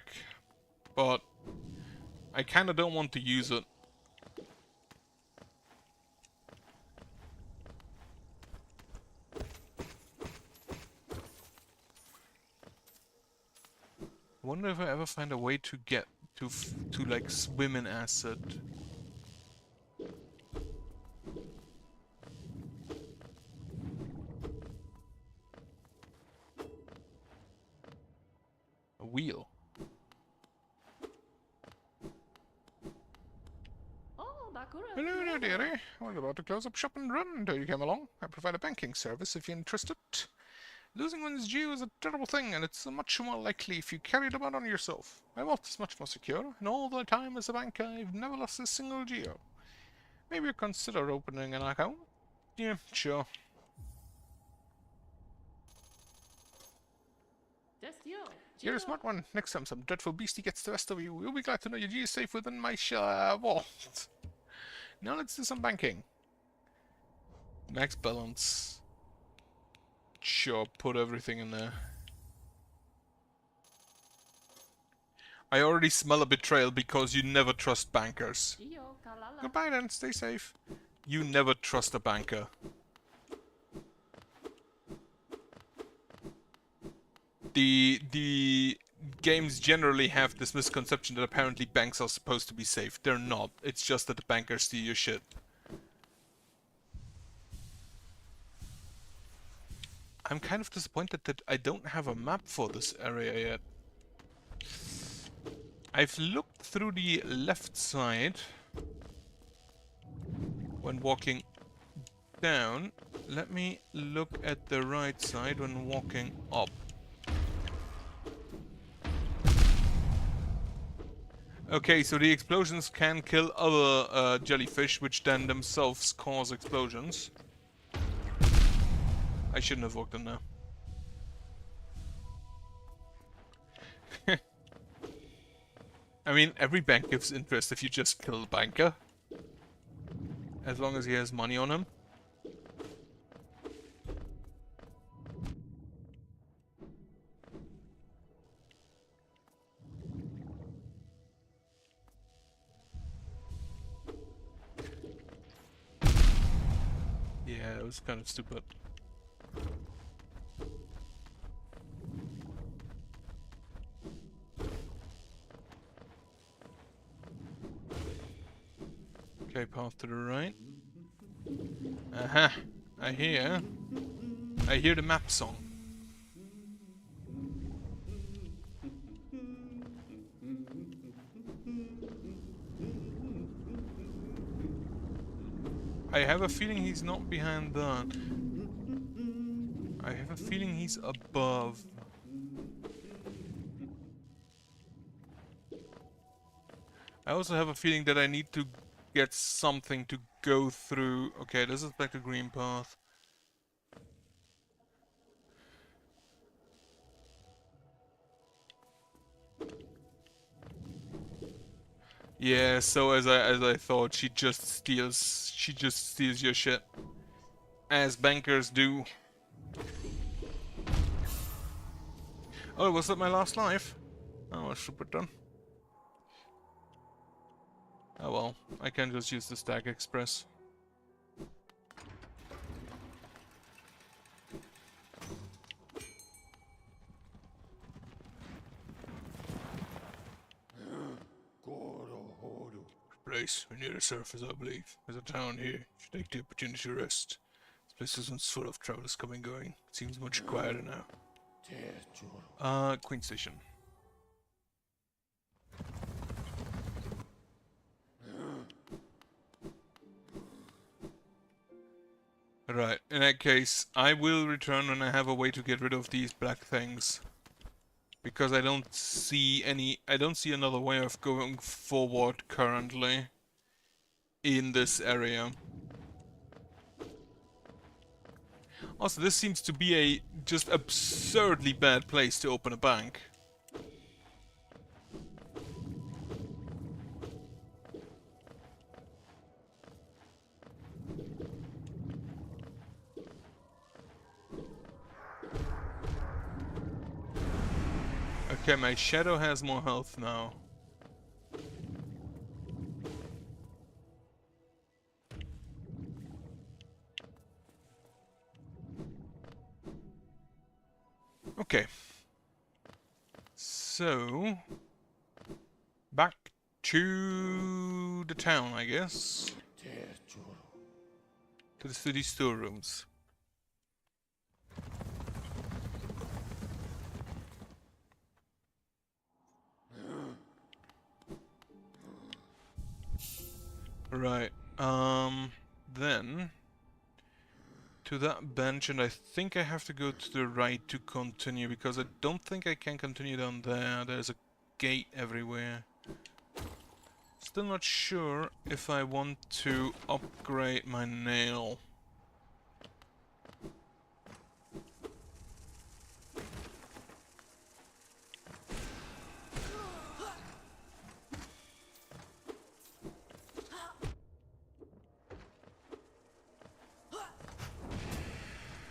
but I kinda don't want to use it. I wonder if I ever find a way to get to like swim in acid. wheel. Hello there, dearie. I was about to close up shop and run until you came along. I provide a banking service if you're interested. Losing one's due is a terrible thing, and it's much more likely if you carry them out on yourself. My vault is much more secure, and all the time as a banker, I've never lost a single geo. Maybe you consider opening an account? Yeah, sure. You're a smart one. Next time some dreadful beastie gets the rest of you, you'll be glad to know your G is safe within my vault. Now let's do some banking. Max balance. Sure, put everything in there. I already smell a betrayal because you never trust bankers. Goodbye then, stay safe. You never trust a banker. The games generally have this misconception that apparently banks are supposed to be safe. They're not. It's just that the bankers steal your shit. I'm kind of disappointed that I don't have a map for this area yet. I've looked through the left side when walking down. Let me look at the right side when walking up. Okay, so the explosions can kill other jellyfish, which then themselves cause explosions. I shouldn't have walked in there. I mean, every bank gives interest if you just kill the banker. As long as he has money on him. Yeah, it was kind of stupid. Okay, path to the right. Aha! I hear the map song. I have a feeling he's not behind that. I have a feeling he's above. I also have a feeling that I need to get something to go through. Okay, this is like a green path. Yeah, so as I thought, she just steals your shit. As bankers do. Oh, was that my last life? Oh, super done. Oh well, I can just use the Stack Express. Place, we're near the surface, I believe. There's a town here. Should take the opportunity to rest. This place isn't full of travelers coming and going. It seems much quieter now. Queen Station. Right, in that case, I will return when I have a way to get rid of these black things. Because I don't see another way of going forward currently in this area. Also, this seems to be a just absurdly bad place to open a bank. Okay, my shadow has more health now. Okay. So, back to the town, I guess. To the city storerooms. Right. Then to that bench, and I think I have to go to the right to continue because I don't think I can continue down there. There's a gate everywhere. Still not sure if I want to upgrade my nail.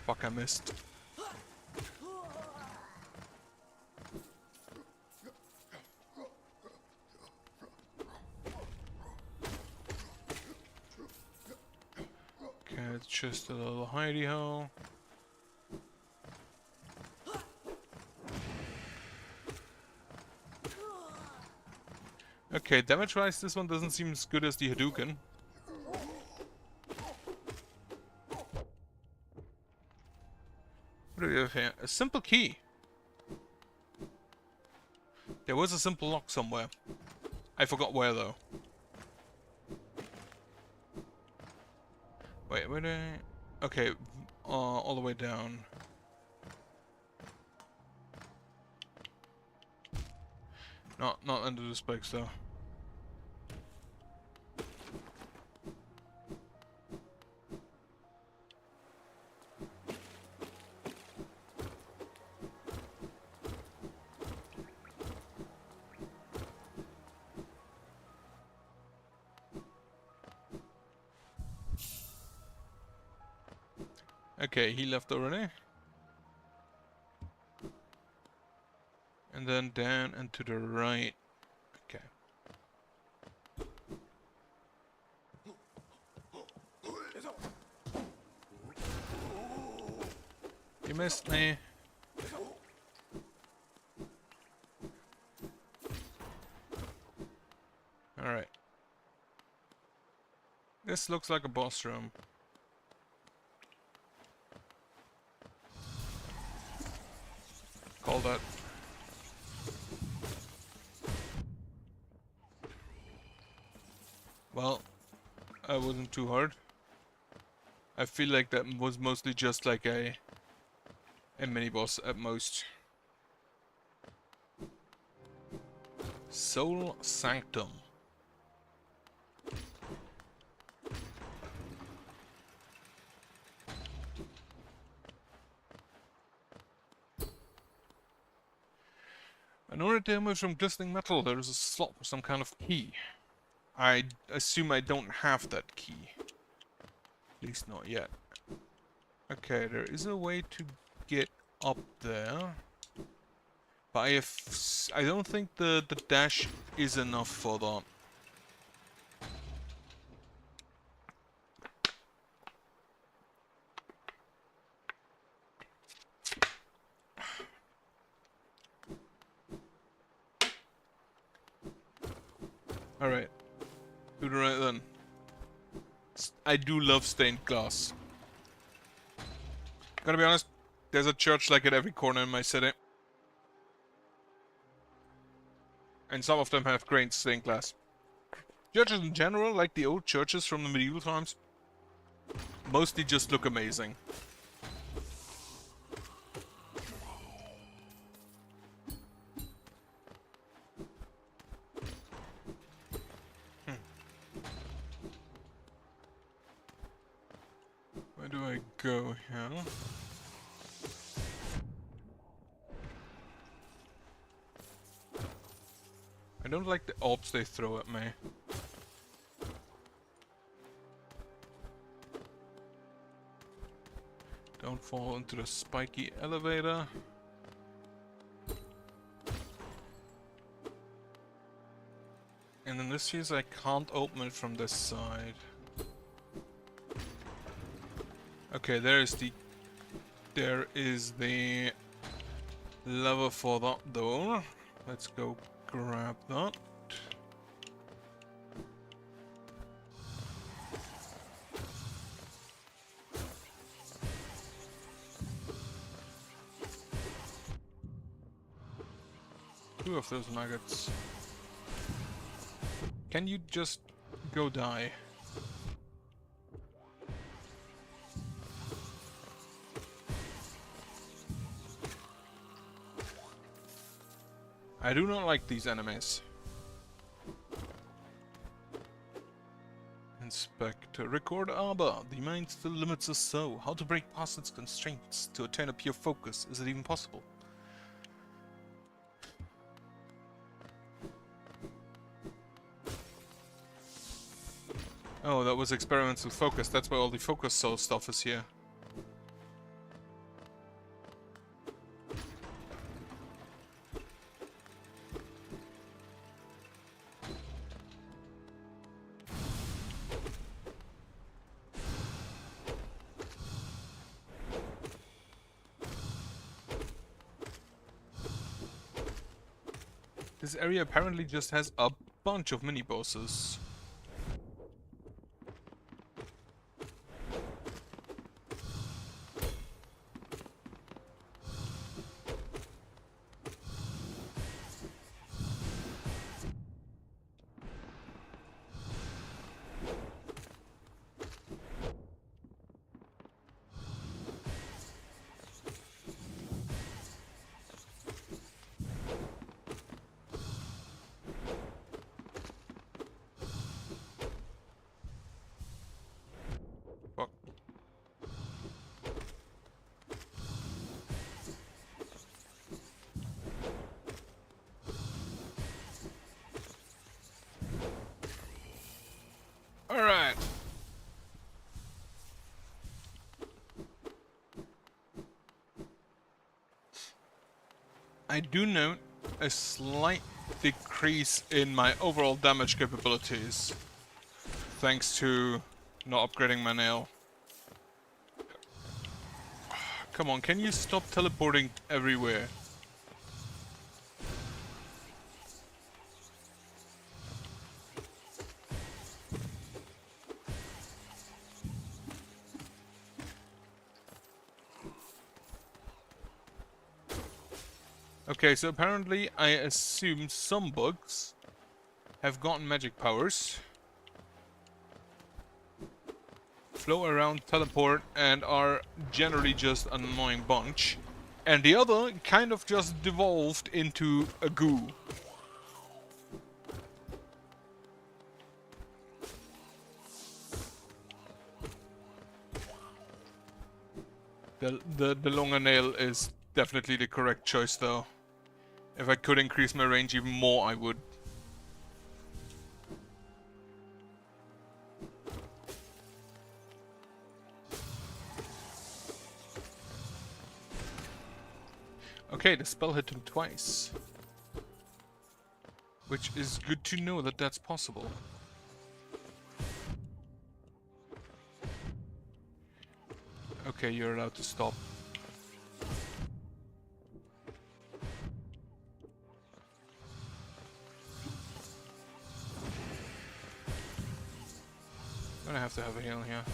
Fuck, I missed. Okay, it's just a little hidey hole. Okay, damage-wise, this one doesn't seem as good as the Hadouken. What do we have here? A simple key. There was a simple lock somewhere. I forgot where, though. Wait, where did I... Okay, all the way down. Not under the spikes, though. Okay, he left already. And then down and to the right. Okay. You missed me. Alright. This looks like a boss room. Call that. Well, I wasn't too hard. I feel like that was mostly just like a mini-boss at most. Soul Sanctum. In order to emerge from glistening metal, there is a slot for some kind of key. I assume I don't have that key. At least not yet. Okay, there is a way to get up there. But I don't think the dash is enough for that. Alright. To the right then. I do love stained glass. Gotta be honest, there's a church like at every corner in my city. And some of them have great stained glass. Churches in general, like the old churches from the medieval times, mostly just look amazing. Where do I go here? I don't like the orbs they throw at me. Don't fall into the spiky elevator. And in this case I can't open it from this side. Okay, there is the lever for that door. Let's go grab that. Two of those nuggets. Can you just go die? I do not like these enemies. Inspect. Record arbor. The mind still limits us so. How to break past its constraints to attain a pure focus? Is it even possible? Oh, that was experiments with focus. That's why all the focus cell stuff is here. This area apparently just has a bunch of mini-bosses. Fuck. Alright. I do note a slight decrease in my overall damage capabilities, thanks to not upgrading my nail. Come on, can you stop teleporting everywhere? Okay, so apparently I assume some bugs have gotten magic powers, flow around, teleport, and are generally just an annoying bunch. And the other kind of just devolved into a goo. The longer nail is definitely the correct choice though. If I could increase my range even more, I would. Okay, the spell hit him twice. Which is good to know that that's possible. Okay, you're allowed to stop. I'm gonna have to have a heal here.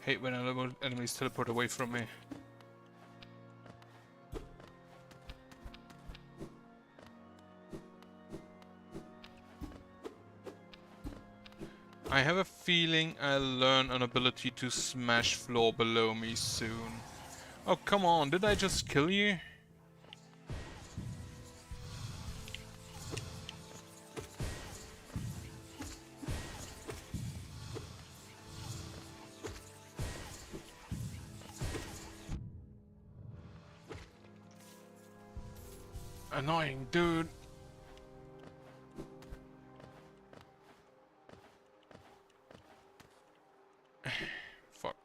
Hate when enemies teleport away from me. I have a feeling I'll learn an ability to smash floor below me soon. Oh, come on, did I just kill you? Annoying, dude. Fuck.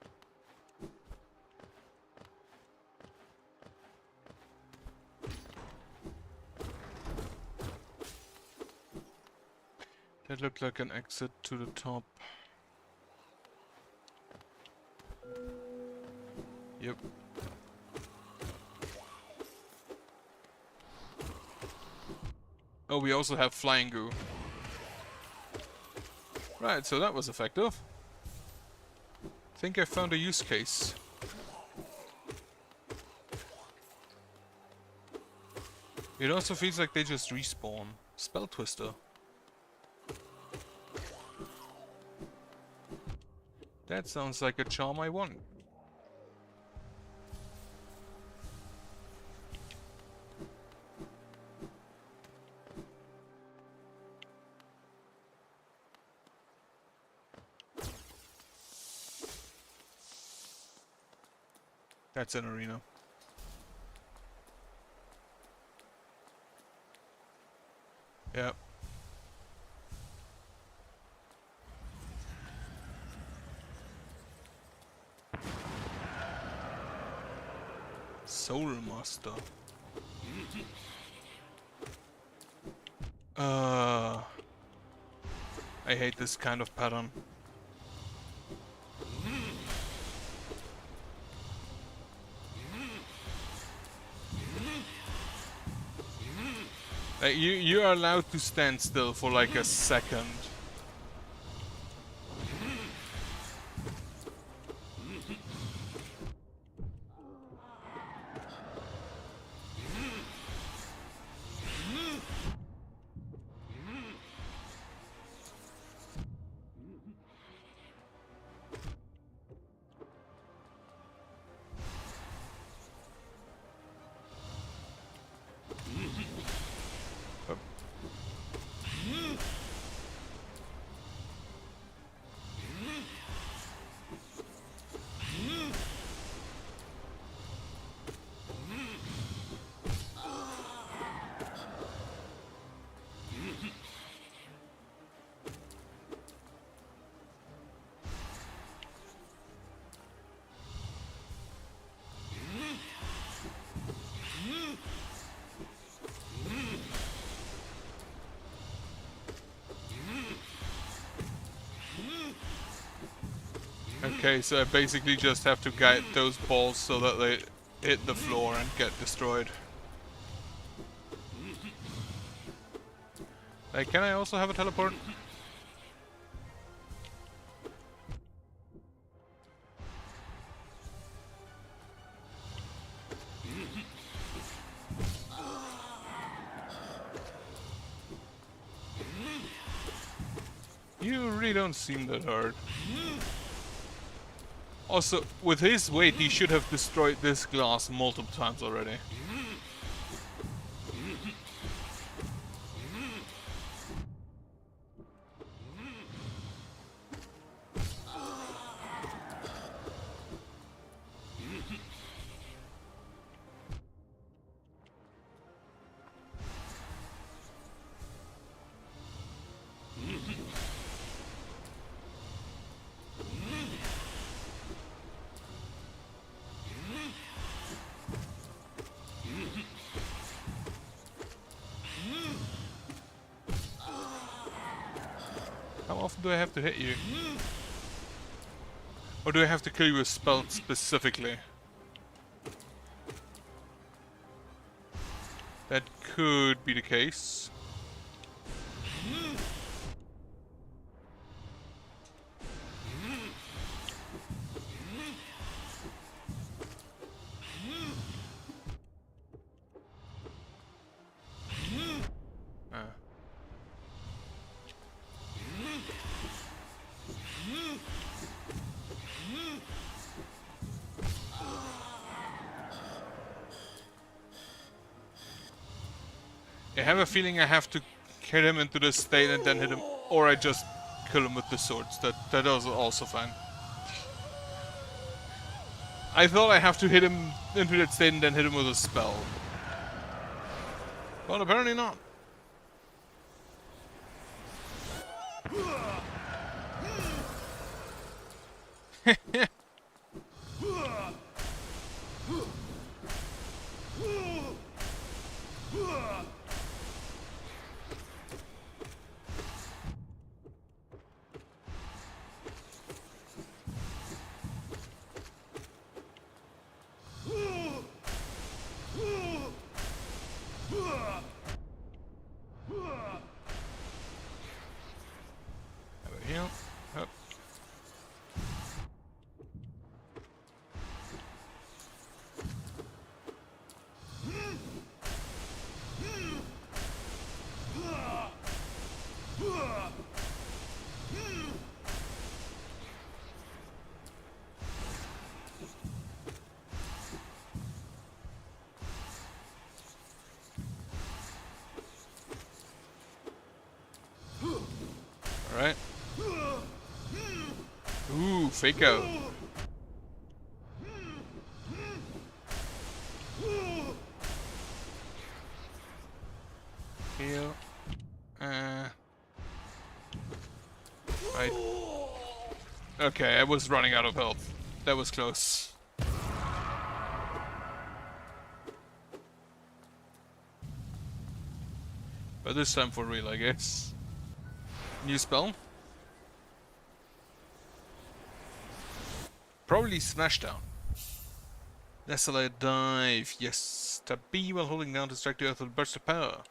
That looked like an exit to the top. Yep. Oh, we also have flying goo. Right, so that was effective. Think I found a use case. It also feels like they just respawn. Spell Twister. That sounds like a charm I want. That's an arena. Yeah. Soul Master. I hate this kind of pattern. Like you are allowed to stand still for like a second. Okay, so I basically just have to guide those balls so that they hit the floor and get destroyed. Like, can I also have a teleport? You really don't seem that hard. Also, with his weight, he should have destroyed this glass multiple times already. How often do I have to hit you? Or do I have to kill you with spell specifically? That could be the case. I have a feeling I have to hit him into the state and then hit him, or I just kill him with the swords. That is also fine. I thought I have to hit him into that state and then hit him with a spell. Well, apparently not. Heal. Up. Alright. Ooh, fake out. Heal. Right. Okay, I was running out of health. That was close. But this time for real, I guess. New spell? Probably Smashdown. Desolate Dive. Yes. Tap B while holding down to strike the earth with a burst of power.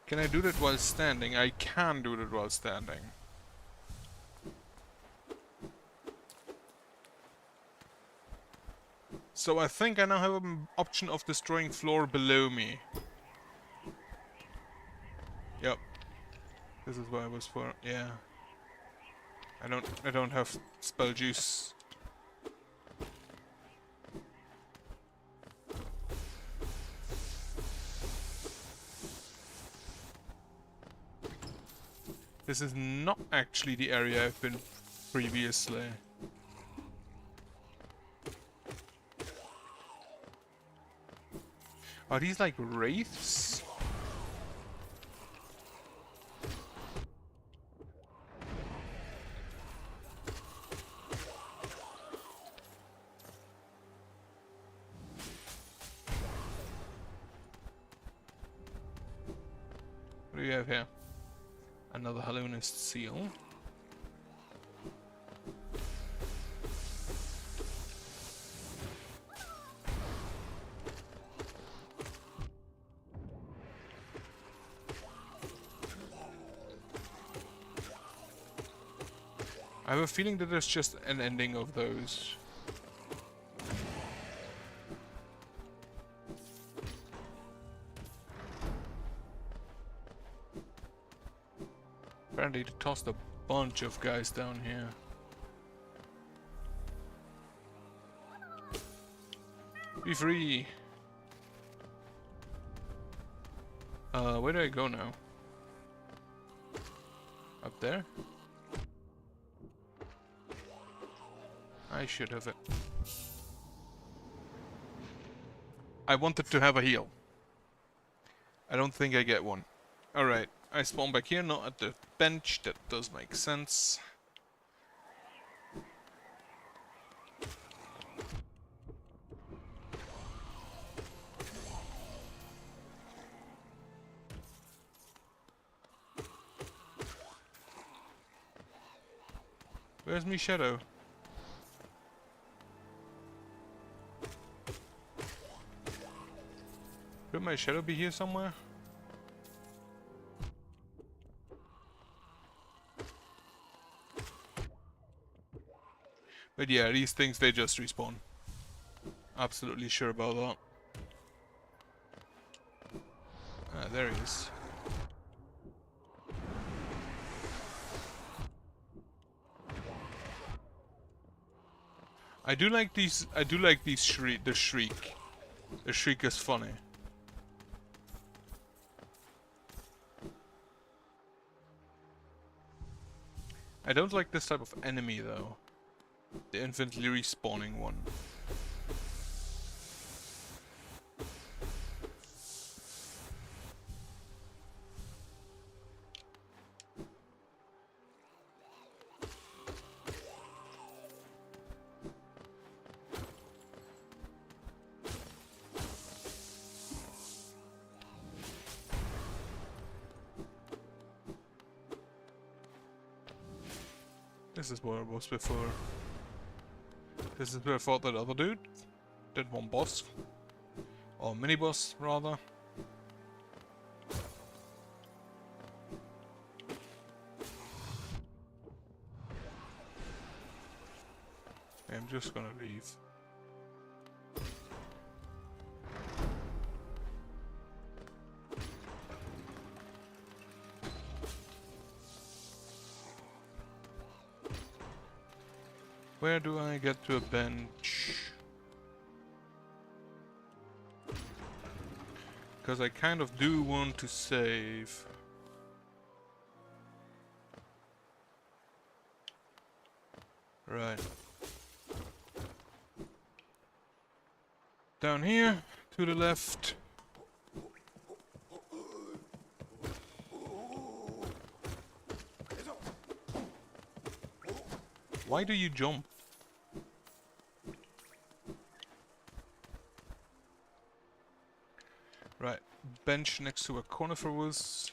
Can I do that while standing? I can do that while standing. So I think I now have an option of destroying floor below me. Yep. This is what I was for. Yeah. I don't have spell juice. This is not actually the area I've been previously. Are these like wraiths? What do we have here? Another Hallownist seal. I have a feeling that there's just an ending of those. Apparently they tossed a bunch of guys down here. Be free! Where do I go now? Up there? I should have it. I wanted to have a heal. I don't think I get one. Alright, I spawn back here, not at the bench. That does make sense. Where's me shadow? Could my shadow be here somewhere? But yeah, these things, they just respawn. Absolutely sure about that. Ah, there he is. I do like these shriek. The shriek. The shriek is funny. I don't like this type of enemy though. The infinitely respawning one. This is where I was before. This is where I fought that other dude. That one boss. Or mini boss, rather. I'm just gonna leave. Where do I get to a bench? Because I kind of do want to save. Right. Down here, to the left. Why do you jump? Right. Bench next to a conifer was.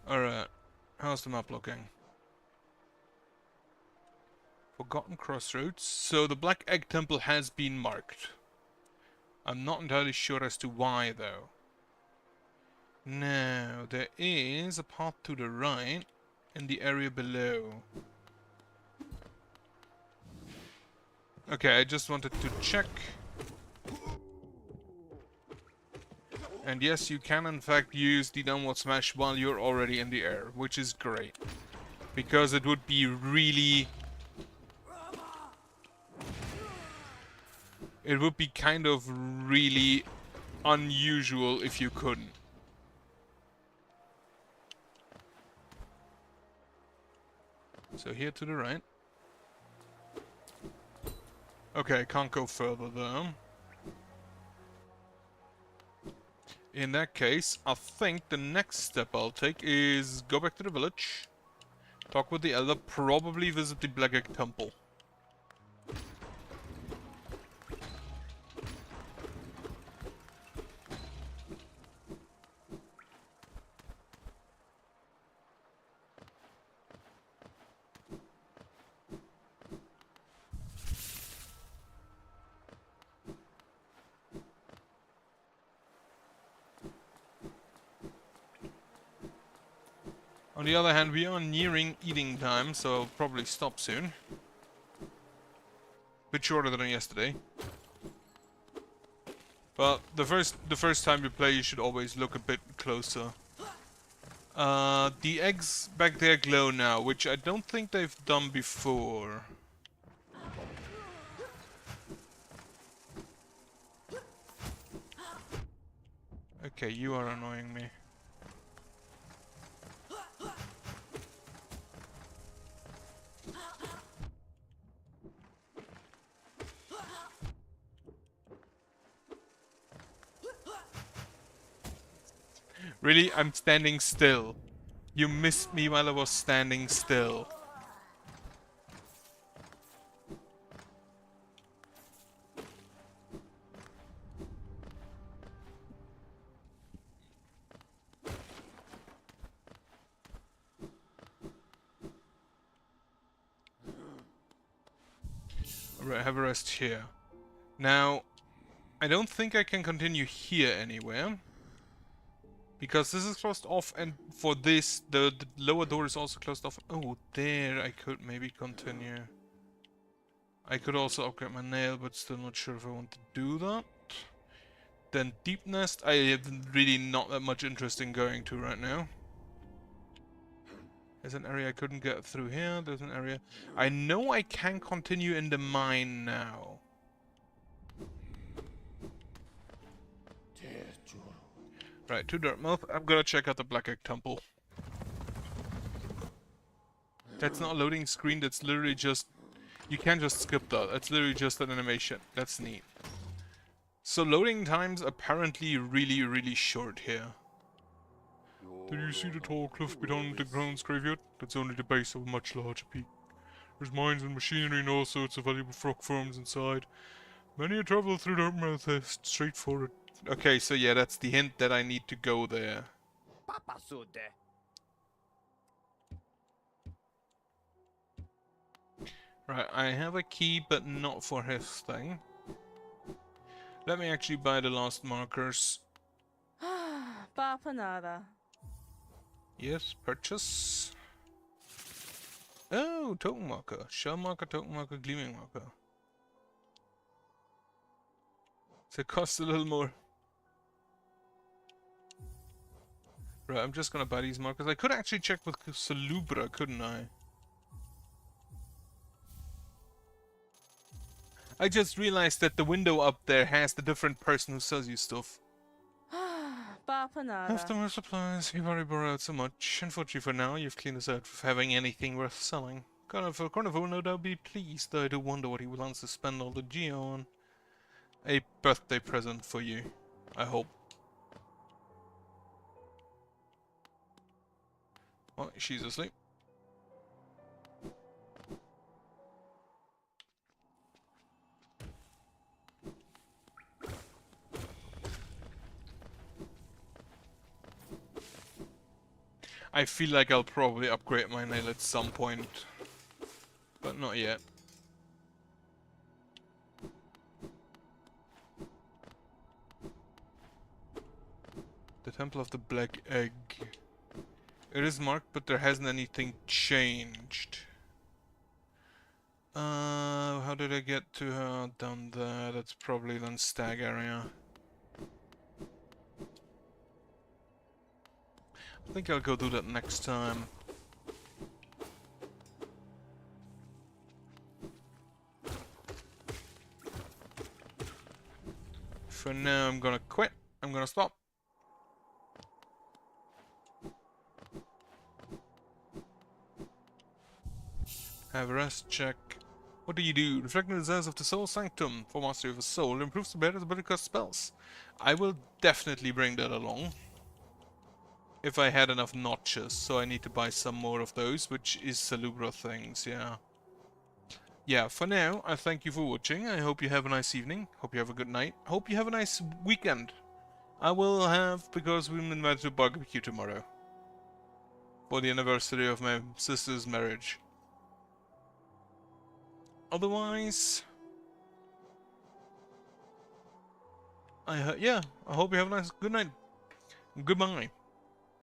Alright. How's the map looking? Forgotten Crossroads. So the Black Egg Temple has been marked. I'm not entirely sure as to why, though. Now, there is a path to the right in the area below. Okay, I just wanted to check. And yes, you can in fact use the downward smash while you're already in the air, which is great. Because it would be really... It would be kind of really unusual if you couldn't. So here to the right. Okay, I can't go further though. In that case, I think the next step I'll take is go back to the village, talk with the elder, probably visit the Black Egg Temple. On the other hand, we are nearing eating time, so I'll probably stop soon. Bit shorter than yesterday. But the first time you play, you should always look a bit closer. The eggs back there glow now, which I don't think they've done before. Okay, you are annoying me. Really? I'm standing still. You missed me while I was standing still. Alright, have a rest here. Now, I don't think I can continue here anywhere. Because this is closed off, and for this, the lower door is also closed off. Oh, there I could maybe continue. I could also upgrade my nail, but still not sure if I want to do that. Then Deep Nest, I have really not that much interest in going to right now. There's an area I couldn't get through here, there's an area... I know I can continue in the mine now. Right, to Dartmouth. I'm gonna check out the Black Egg Temple. That's not a loading screen, that's literally just... You can't just skip that, that's literally just an animation. That's neat. So loading times apparently really short here. Did you see the tall cliff beyond the grounds graveyard? That's only the base of a much larger peak. There's mines and machinery and all sorts of valuable rock forms inside. Many a travel through Dartmouth is straight for it. Okay, so yeah, that's the hint that I need to go there. Right, I have a key, but not for his thing. Let me actually buy the last markers. Yes, purchase. Oh, token marker. Shell marker, token marker, gleaming marker. So it costs a little more. Right, I'm just gonna buy these markers. I could actually check with Salubra, couldn't I? I just realized that the window up there has the different person who sells you stuff. After my supplies, you've already borrowed so much. Unfortunately for now, you've cleaned us out of having anything worth selling. Carnival will no doubt be pleased, though I do wonder what he wants to spend all the geo on. A birthday present for you, I hope. Oh, she's asleep. I feel like I'll probably upgrade my nail at some point, but not yet. The Temple of the Black Egg. It is marked, but there hasn't anything changed. How did I get to down there? That's probably then Stag area. I think I'll go do that next time. For now, I'm gonna quit. I'm gonna stop. Have a rest check. What do you do? Reflecting the desires of the soul sanctum for mastery of a soul improves the bearer's ability to cast spells. I will definitely bring that along. If I had enough notches, so I need to buy some more of those, which is Salubra things, yeah. Yeah, for now, I thank you for watching. I hope you have a nice evening. Hope you have a good night. Hope you have a nice weekend. I will have, because we're invited to barbecue tomorrow. For the anniversary of my sister's marriage. Otherwise, yeah, I hope you have a nice good night. Goodbye.